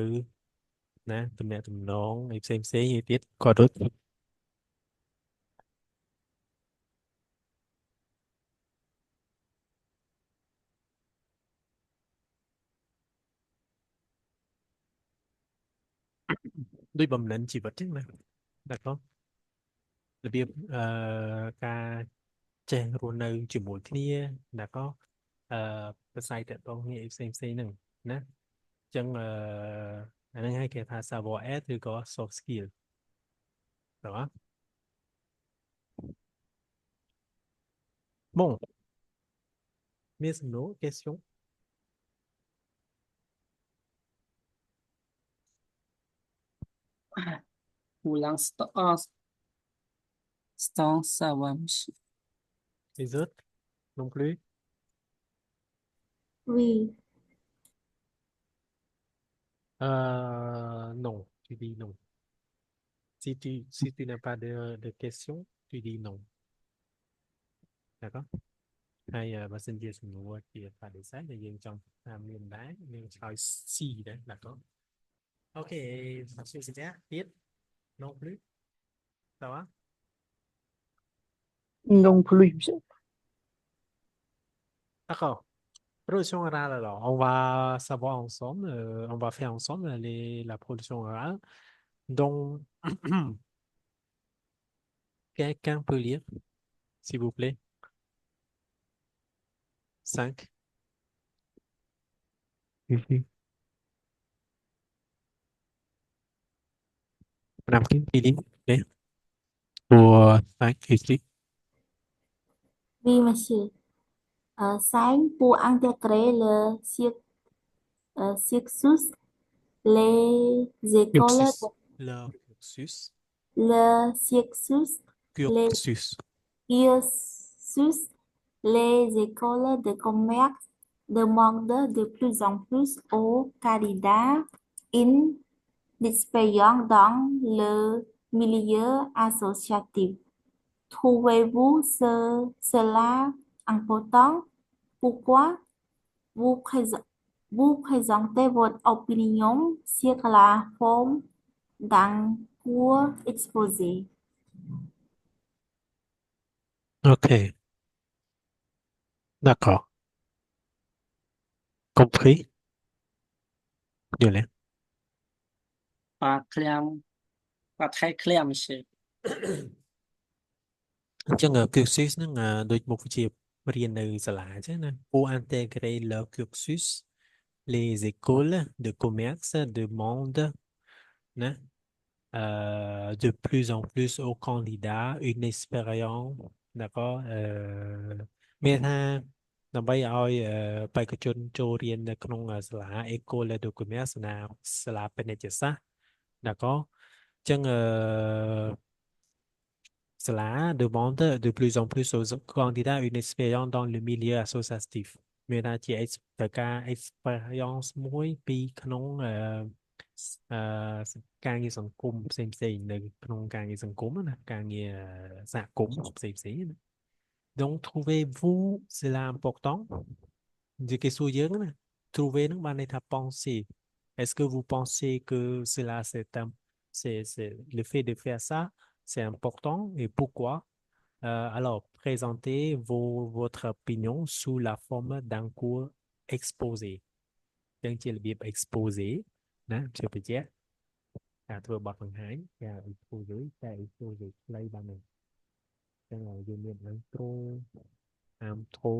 ណាទំនាក់ទំនងអីផ្សេងៗទៀតគាត់ដូចដូចបំណិនជីវិតចឹងណាតែក៏របៀបការចេះរស់នៅជាមួយគ្នាណាក៏ប្រស័យតាក់ទងគ្នាអីផ្សេងៗហ្នឹងណាអញ្ចឹងអាហ្នឹងហើយគេថា savoir être ឬក៏ soft skill តើ bon មានសំណួរ question pour l'instant, ça va, monsieur. les autres non plus Oui, non tu dis non si tu n'as pas de questions tu dis non d'accord ហើយបើសិនជាសំណួរជាបដិសេធដែលយើងចង់តាមមានដែរយើងឆ្លើយ C ដែរ d'accord ok monsieur Sylvia ទៀត non plus ça va Non plus, monsieur. d'accord production orale alors on va savoir ensemble on va faire ensemble la production orale donc quelqu'un peut lire s'il vous plaît 5 ici 5 cái link đấy pour 5 ici oui, monsieur. Sáng pour intégrer le cursus, les écoles, cursus le cursus le cursus, les cursus cursus, les écoles de commerce demandent de plus en plus aux candidats une expérience dans le milieu associatif. Trouvez-vous cela important? Pourquoi? Vous, vous présentez votre opinion sur la forme d'un cours exposé. OK, d'accord. Compris? Điều này. បាទឃ្លាំងបាទខែឃ្លាំងmonsieur អញ្ចឹង cursus ហ្នឹងដូចមុខវិជ្ជារៀននៅសាលាអញ្ចឹងណា Pour intégrer le cursus les écoles de commerce demandent ណា de plus en plus aux candidats une expérience d'accord មានថាដើម្បីឲ្យបេក្ខជនចូលរៀននៅក្នុងសាលា École de Commerce សាលាពាណិជ្ជសាស្ត្រ d'accord អញ្ចឹងcela demande de plus en plus aux candidats une expérience dans le milieu associatif មានថាជាត្រូវការ experience មួយពីក្នុងអឺការងារសង្គមផ្សេងៗនៅក្នុងការងារសង្គមណាការងារសហគមន៍ផ្សេងៗណា donc trouvez-vous cela important និយាយគេសួរយើងណា trouver នឹងបានន័យថា penser est-ce que vous pensez que cela c'est le fait de faire ça c'est important et pourquoi alors présentez votre opinion sous la forme d'un cours exposé ចឹងជារបៀប exposé ណាជាបញ្ជាក់ការធ្វើបទបង្ហាញការ exposé តែ exposé ខ្លីបានហ្នឹងចឹងយើងមាន intro intro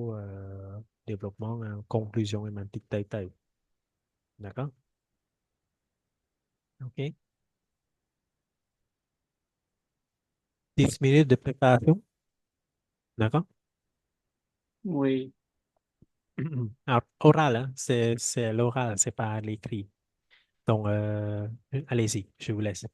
développement conclusion ឯបានតិចទៅ d'accord ok 10 minutes de préparation d'accord oui alors oral hein, c'est l'oral c'est pas l'écrit donc allez-y je vous laisse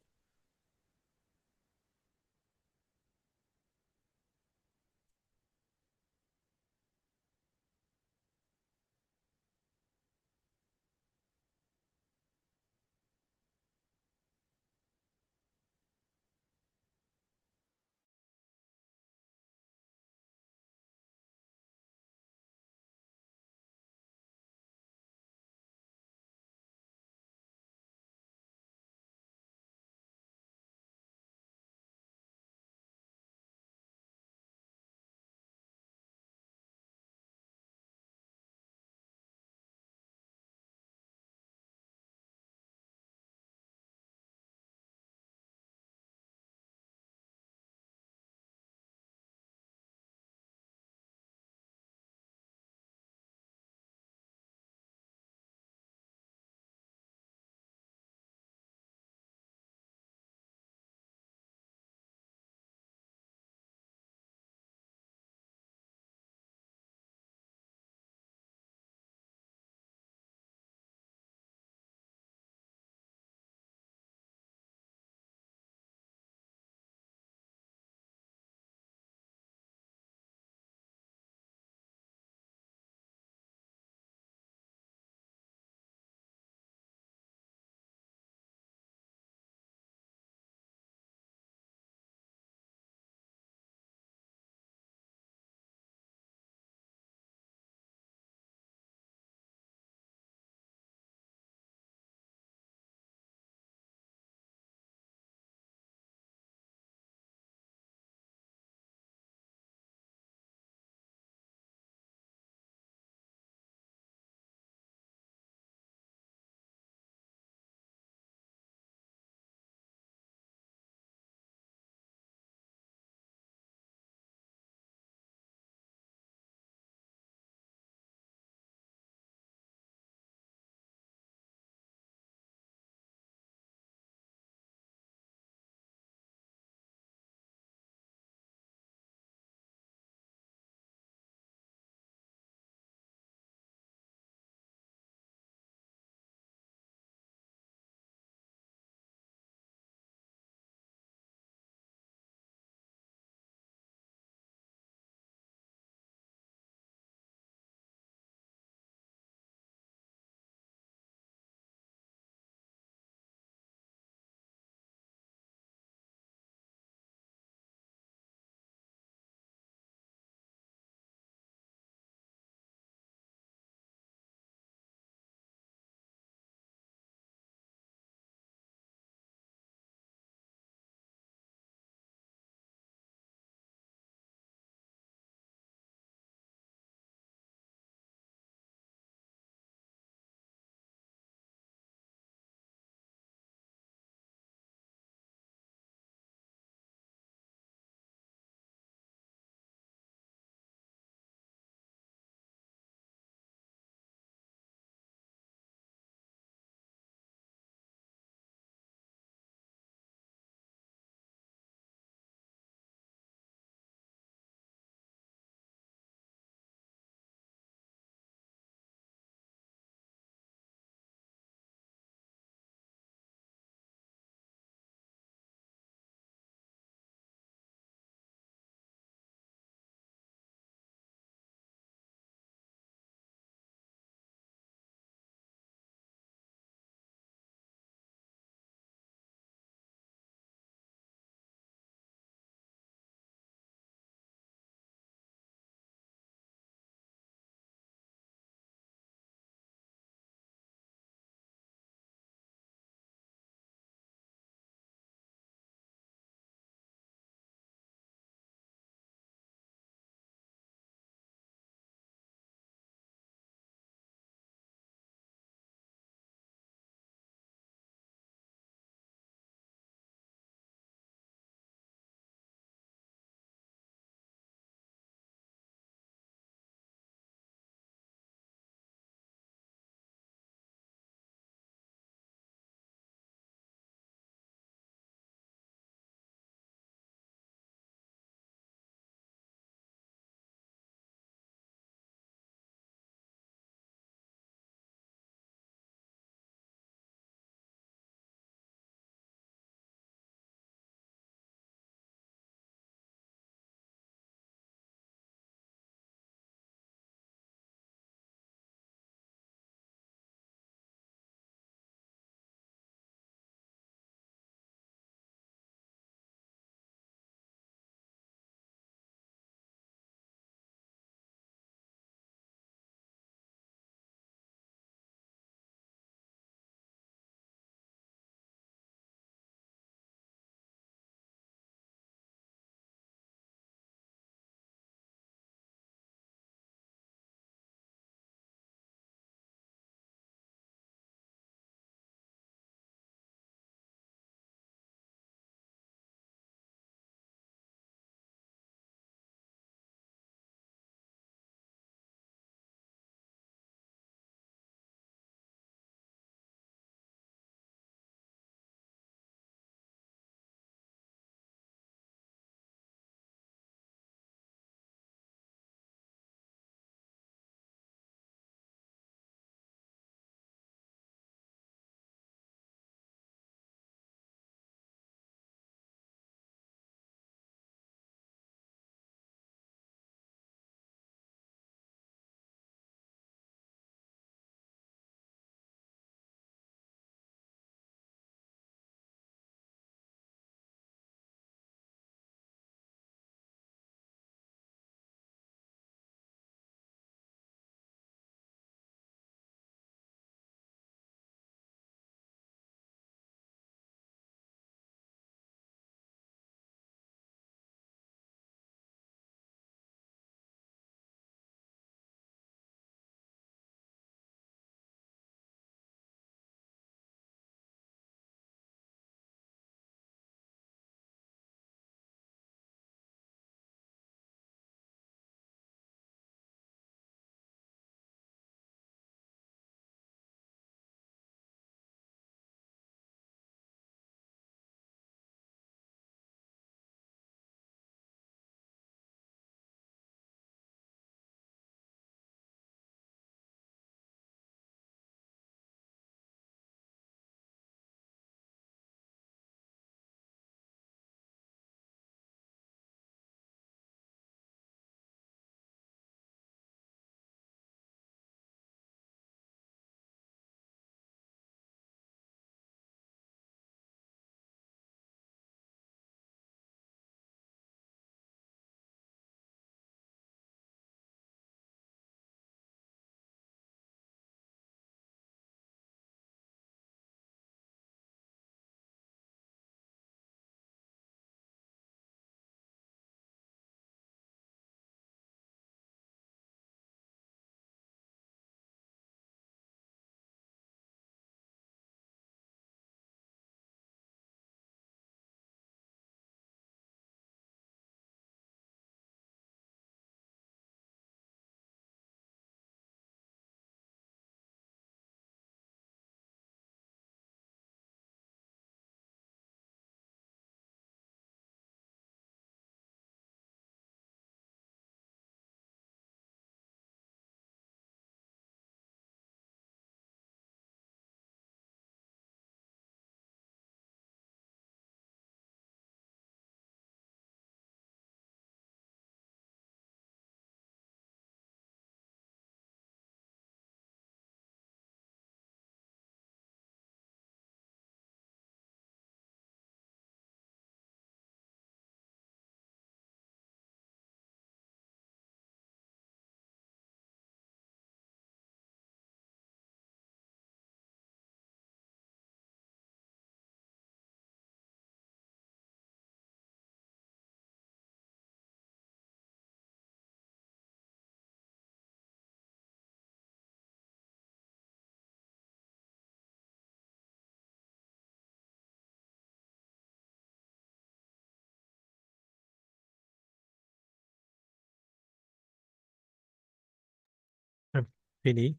Fini.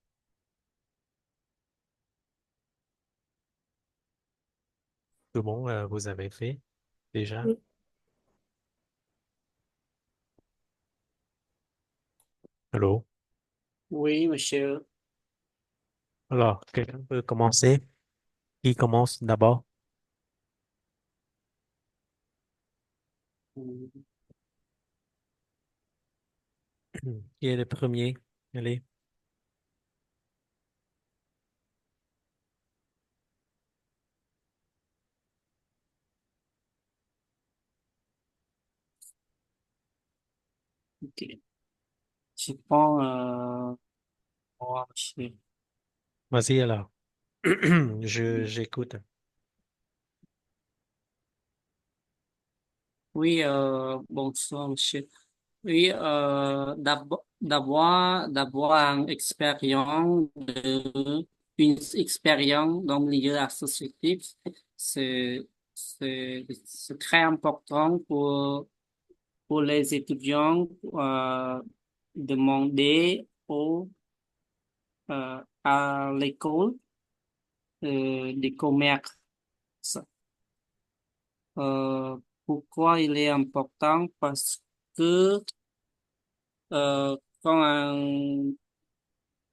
Tout le monde, vous avez fait déjà. Oui. Allô? Oui, monsieur. Alors, quelqu'un peut commencer? Qui commence d'abord? Qui est le premier? Allez. Ok. Je prends monsieur. Vas-y alors. J'écoute. Oui, bonsoir, monsieur. Oui, d'abord une expérience dans le milieu associatif, c'est, c'est très important pour les étudiants, demander à l'école, des commerces. Pourquoi il est important? Parce que, quand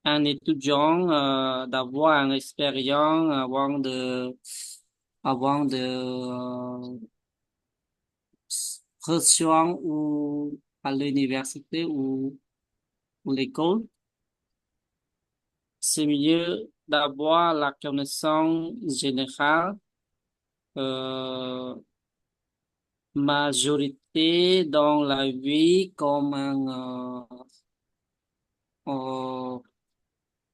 un étudiant d'avoir une expérience avant de rejoindre ou à l'université ou l'école, c'est mieux d'avoir la connaissance générale, euh, majorité dans la vie comme euh,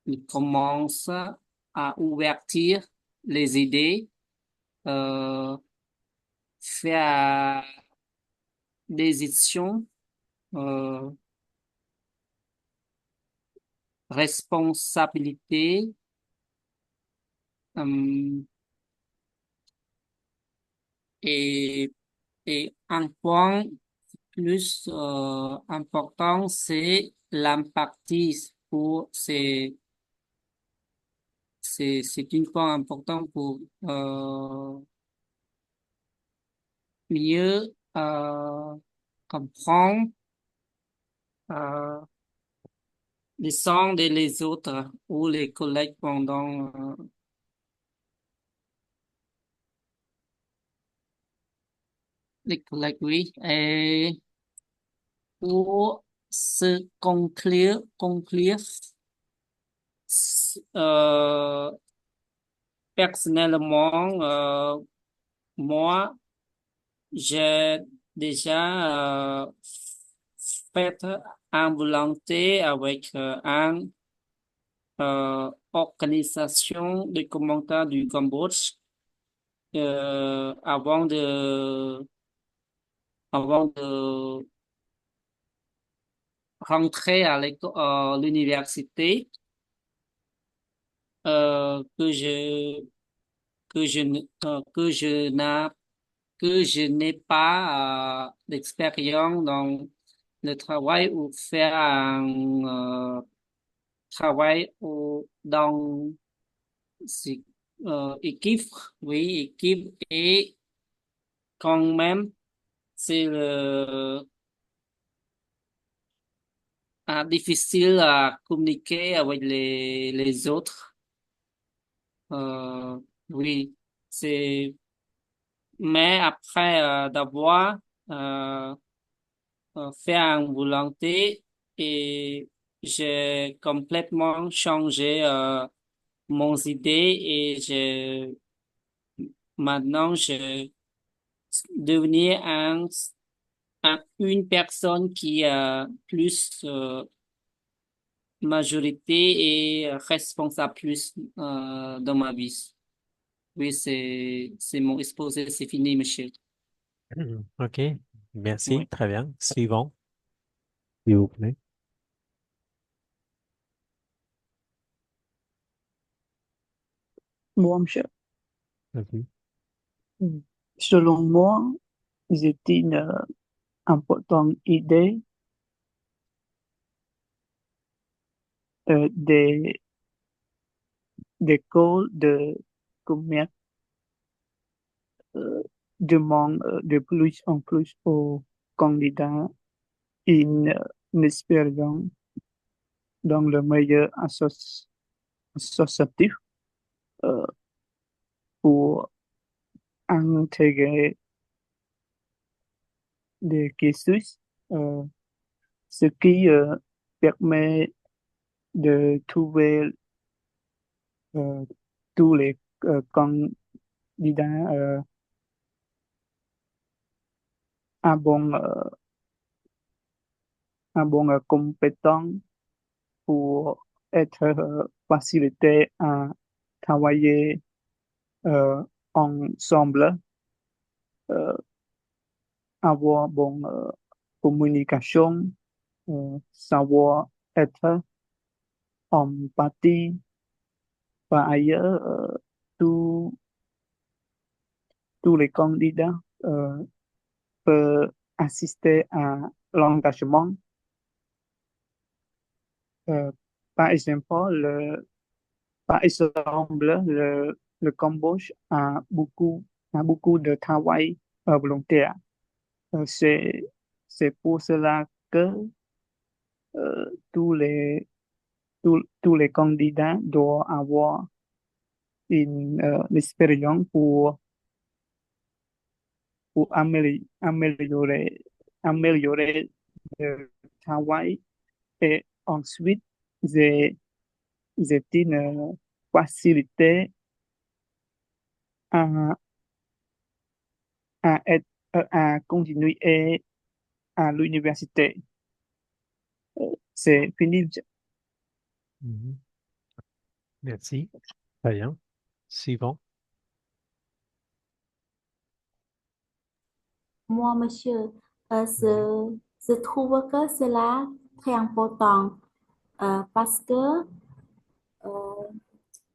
il commence à ouvrir les idées, euh, faire des actions, euh, responsabilités, euh, et, et un point plus important, c'est l'empathie pour c'est une point important pour mieux comprendre euh, les sons de les autres ou les collègues pendant les collègues, oui. Et pour se conclure, euh, personnellement, moi, j'ai déjà fait un volonté avec organisation de commentaires du Cambodge avant de rentrer à l'université, que je n'ai pas d'expérience dans le travail ou faire un travail dans ces, équipe, oui, équipe, et quand même c'est difficile à communiquer avec les autres. Euh, oui, c'est mais après d'avoir euh, fait un volonté, et j'ai complètement changé mon idée, et maintenant je devenir une personne qui a plus majorité et responsable plus dans ma vie. Oui, c'est mon exposé, c'est fini, monsieur. OK. Merci. Oui. Très bien. Suivant, s'il vous plaît. Moi, monsieur. Vas-y. Mm. Selon moi, c'est une importante idée des écoles de commerce demandent de plus en plus aux candidats une expérience dans le milieu associatif euh, pour intégrer des cursus, euh, ce qui permet de trouver euh, tous les candidats un bon compétent pour être facilité à travailler ensemble, euh, avoir bonne communication, savoir être empathie. Par ailleurs, tous tous les candidats peuvent assister à l'engagement. Euh, par exemple, le Cambodge a beaucoup de travail volontaire. Euh, c'est, c'est pour cela que euh, tous les, tous les candidats doivent avoir une expérience pour améliorer le travail et ensuite c'est une facilité à, à continuer à l'université. C'est fini. Mhm. Merci. Très bien. Suivant. Moi, monsieur, Oui. je trouve que cela très important parce que euh,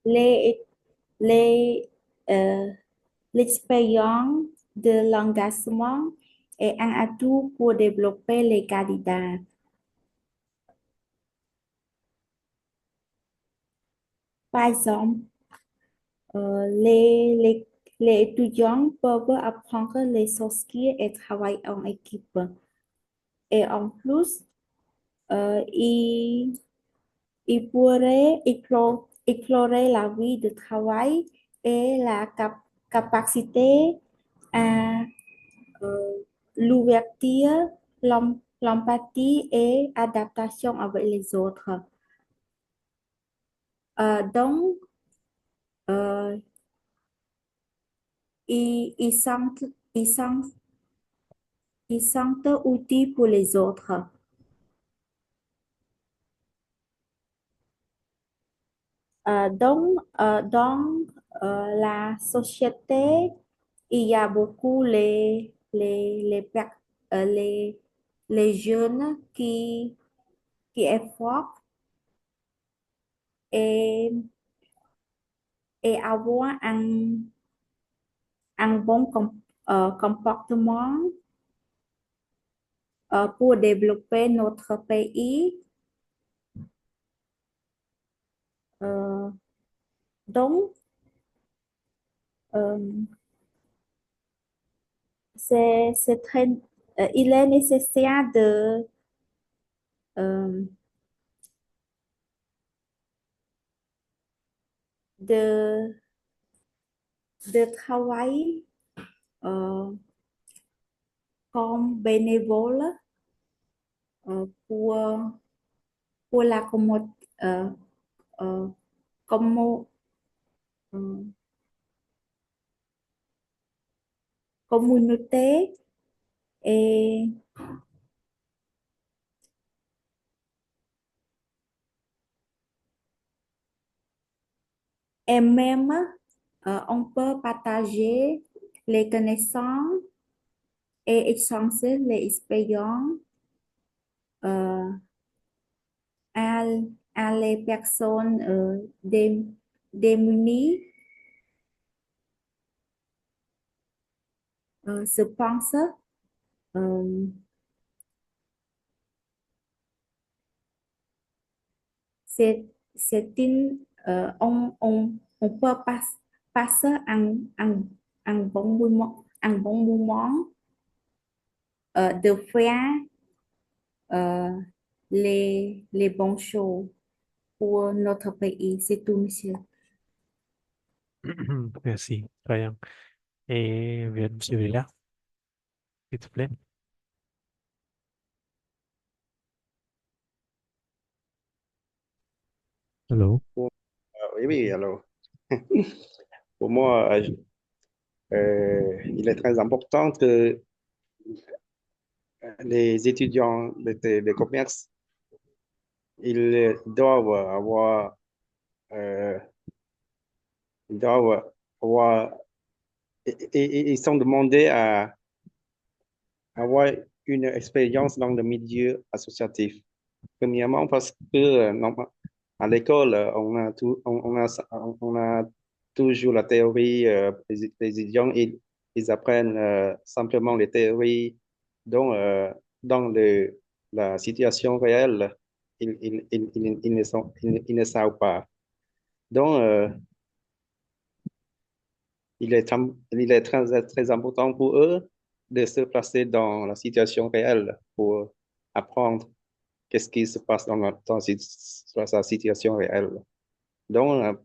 les, les, euh, l'expérience de l'engagement est un atout pour développer les candidats. Par exemple, les étudiants peuvent apprendre les soft skills et travailler en équipe. Et en plus, ils pourraient explorer la vie de travail et la capacité à euh, l'ouverture, l'empathie et adaptation avec les autres. Donc, euh, ils ils sentent utiles pour les autres. Dans la société, il y a beaucoup les jeunes qui est fort et, et avoir un bon comportement pour développer notre pays. Euh, donc, euh, c'est très, il est nécessaire euh, de, de travailler euh, comme bénévole pour, la euh, euh, commo- euh, communauté et, et même on peut partager les connaissances et échanger les expériences euh, à, à les personnes démunies. Je pense c'est on peut passer un bon moment de faire euh, les bons choses pour notre pays. C'est tout, monsieur. Merci. Très bien. Et Monsieur Villa, s'il te plaît. Hello. Oui, oui, alors, pour moi, il est très important que les étudiants de commerce, ils doivent avoir, euh, ils doivent avoir, ils sont demandés à avoir une expérience dans le milieu associatif. Premièrement, parce que à l'école, on a toujours la théorie, les étudiants, ils apprennent simplement les théories, donc dans la situation réelle, ils ne savent pas. Donc, il est très important pour eux de se placer dans la situation réelle pour apprendre qu'est-ce qui se passe dans sa situation réelle. Donc,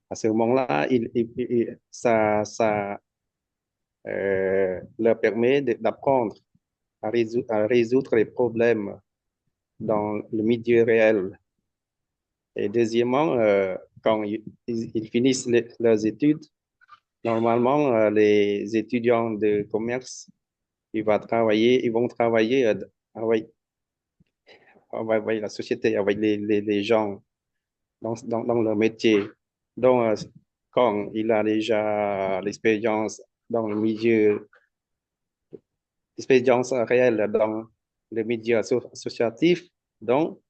à ce moment-là, ça leur permet d'apprendre à résoudre les problèmes dans le milieu réel. Et deuxièmement, quand ils finissent leurs études, normalement, les étudiants de commerce, ils vont travailler avec, avec la société, avec les gens dans leur métier. Donc, quand il a déjà l'expérience dans le milieu, l'expérience réelle dans le milieu associatif, donc,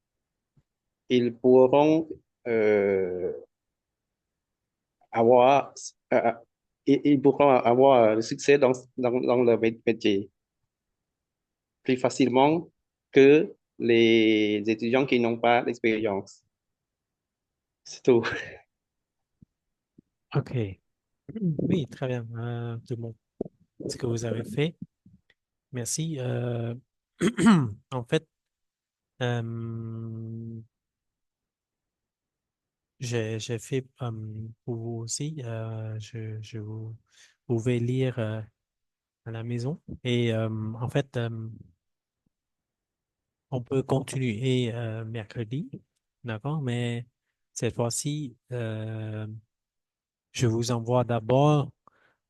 ils pourront euh, avoir, euh, ils pourront avoir le succès dans leur métier plus facilement que les étudiants qui n'ont pas l'expérience. C'est tout. OK. Oui, très bien. C'est bon. Ce que vous avez fait. Merci. En fait, euh, j'ai fait pour vous aussi. Vous pouvez lire à la maison. Et en fait, on peut continuer mercredi, d'accord? Mais cette fois-ci, je vous envoie d'abord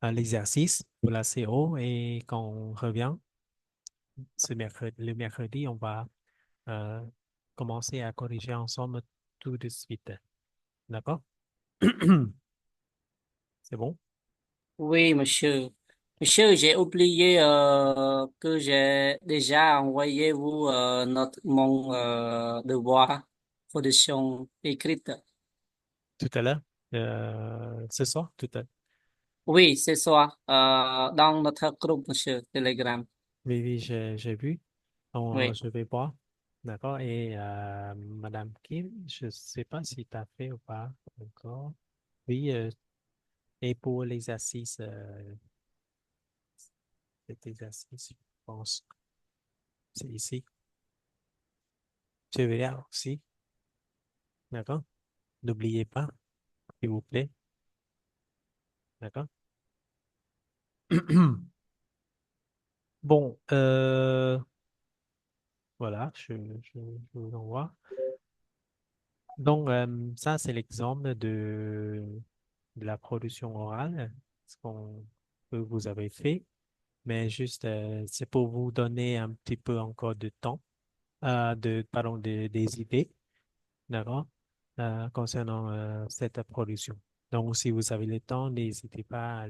l'exercice pour la CO et quand on revient le mercredi, on va euh, commencer à corriger ensemble tout de suite. D'accord? C'est bon? Oui, monsieur. Monsieur, j'ai oublié que j'ai déjà envoyé vous mon devoir production écrite. Tout à l'heure? Ce soir? Tout à l'heure. Oui, c'est ça, dans notre groupe, monsieur, Telegram. Oui, oui, j'ai vu. Oui. Je vais voir. D'accord? Et Madame Kim, je ne sais pas si tu as fait ou pas encore. Oui, et pour l'exercice, cet exercice, je pense, c'est ici. Je vais là aussi. D'accord? N'oubliez pas, s'il vous plaît. D'accord? Bon, voilà, je vous envoie. Donc, ça, c'est l'exemple de la production orale, que vous avez fait. Mais juste, c'est pour vous donner un petit peu encore de temps, pardon, des idées, d'accord, concernant cette production. Donc, si vous avez le temps, n'hésitez pas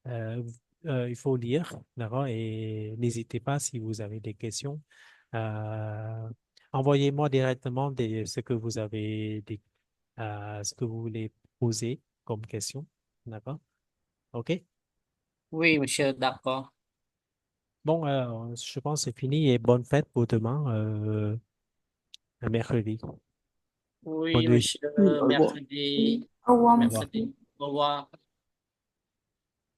euh, il faut lire, d'accord, et n'hésitez pas si vous avez des questions. euh, Envoyez-moi directement ce que vous avez, ce que vous voulez poser comme question, d'accord? OK? Oui, monsieur, d'accord. Bon, je pense que c'est fini et bonne fête pour demain, mercredi. Oui, Bonne nuit. monsieur, Oui, au revoir. mercredi. Au revoir, Au revoir. monsieur. Au revoir.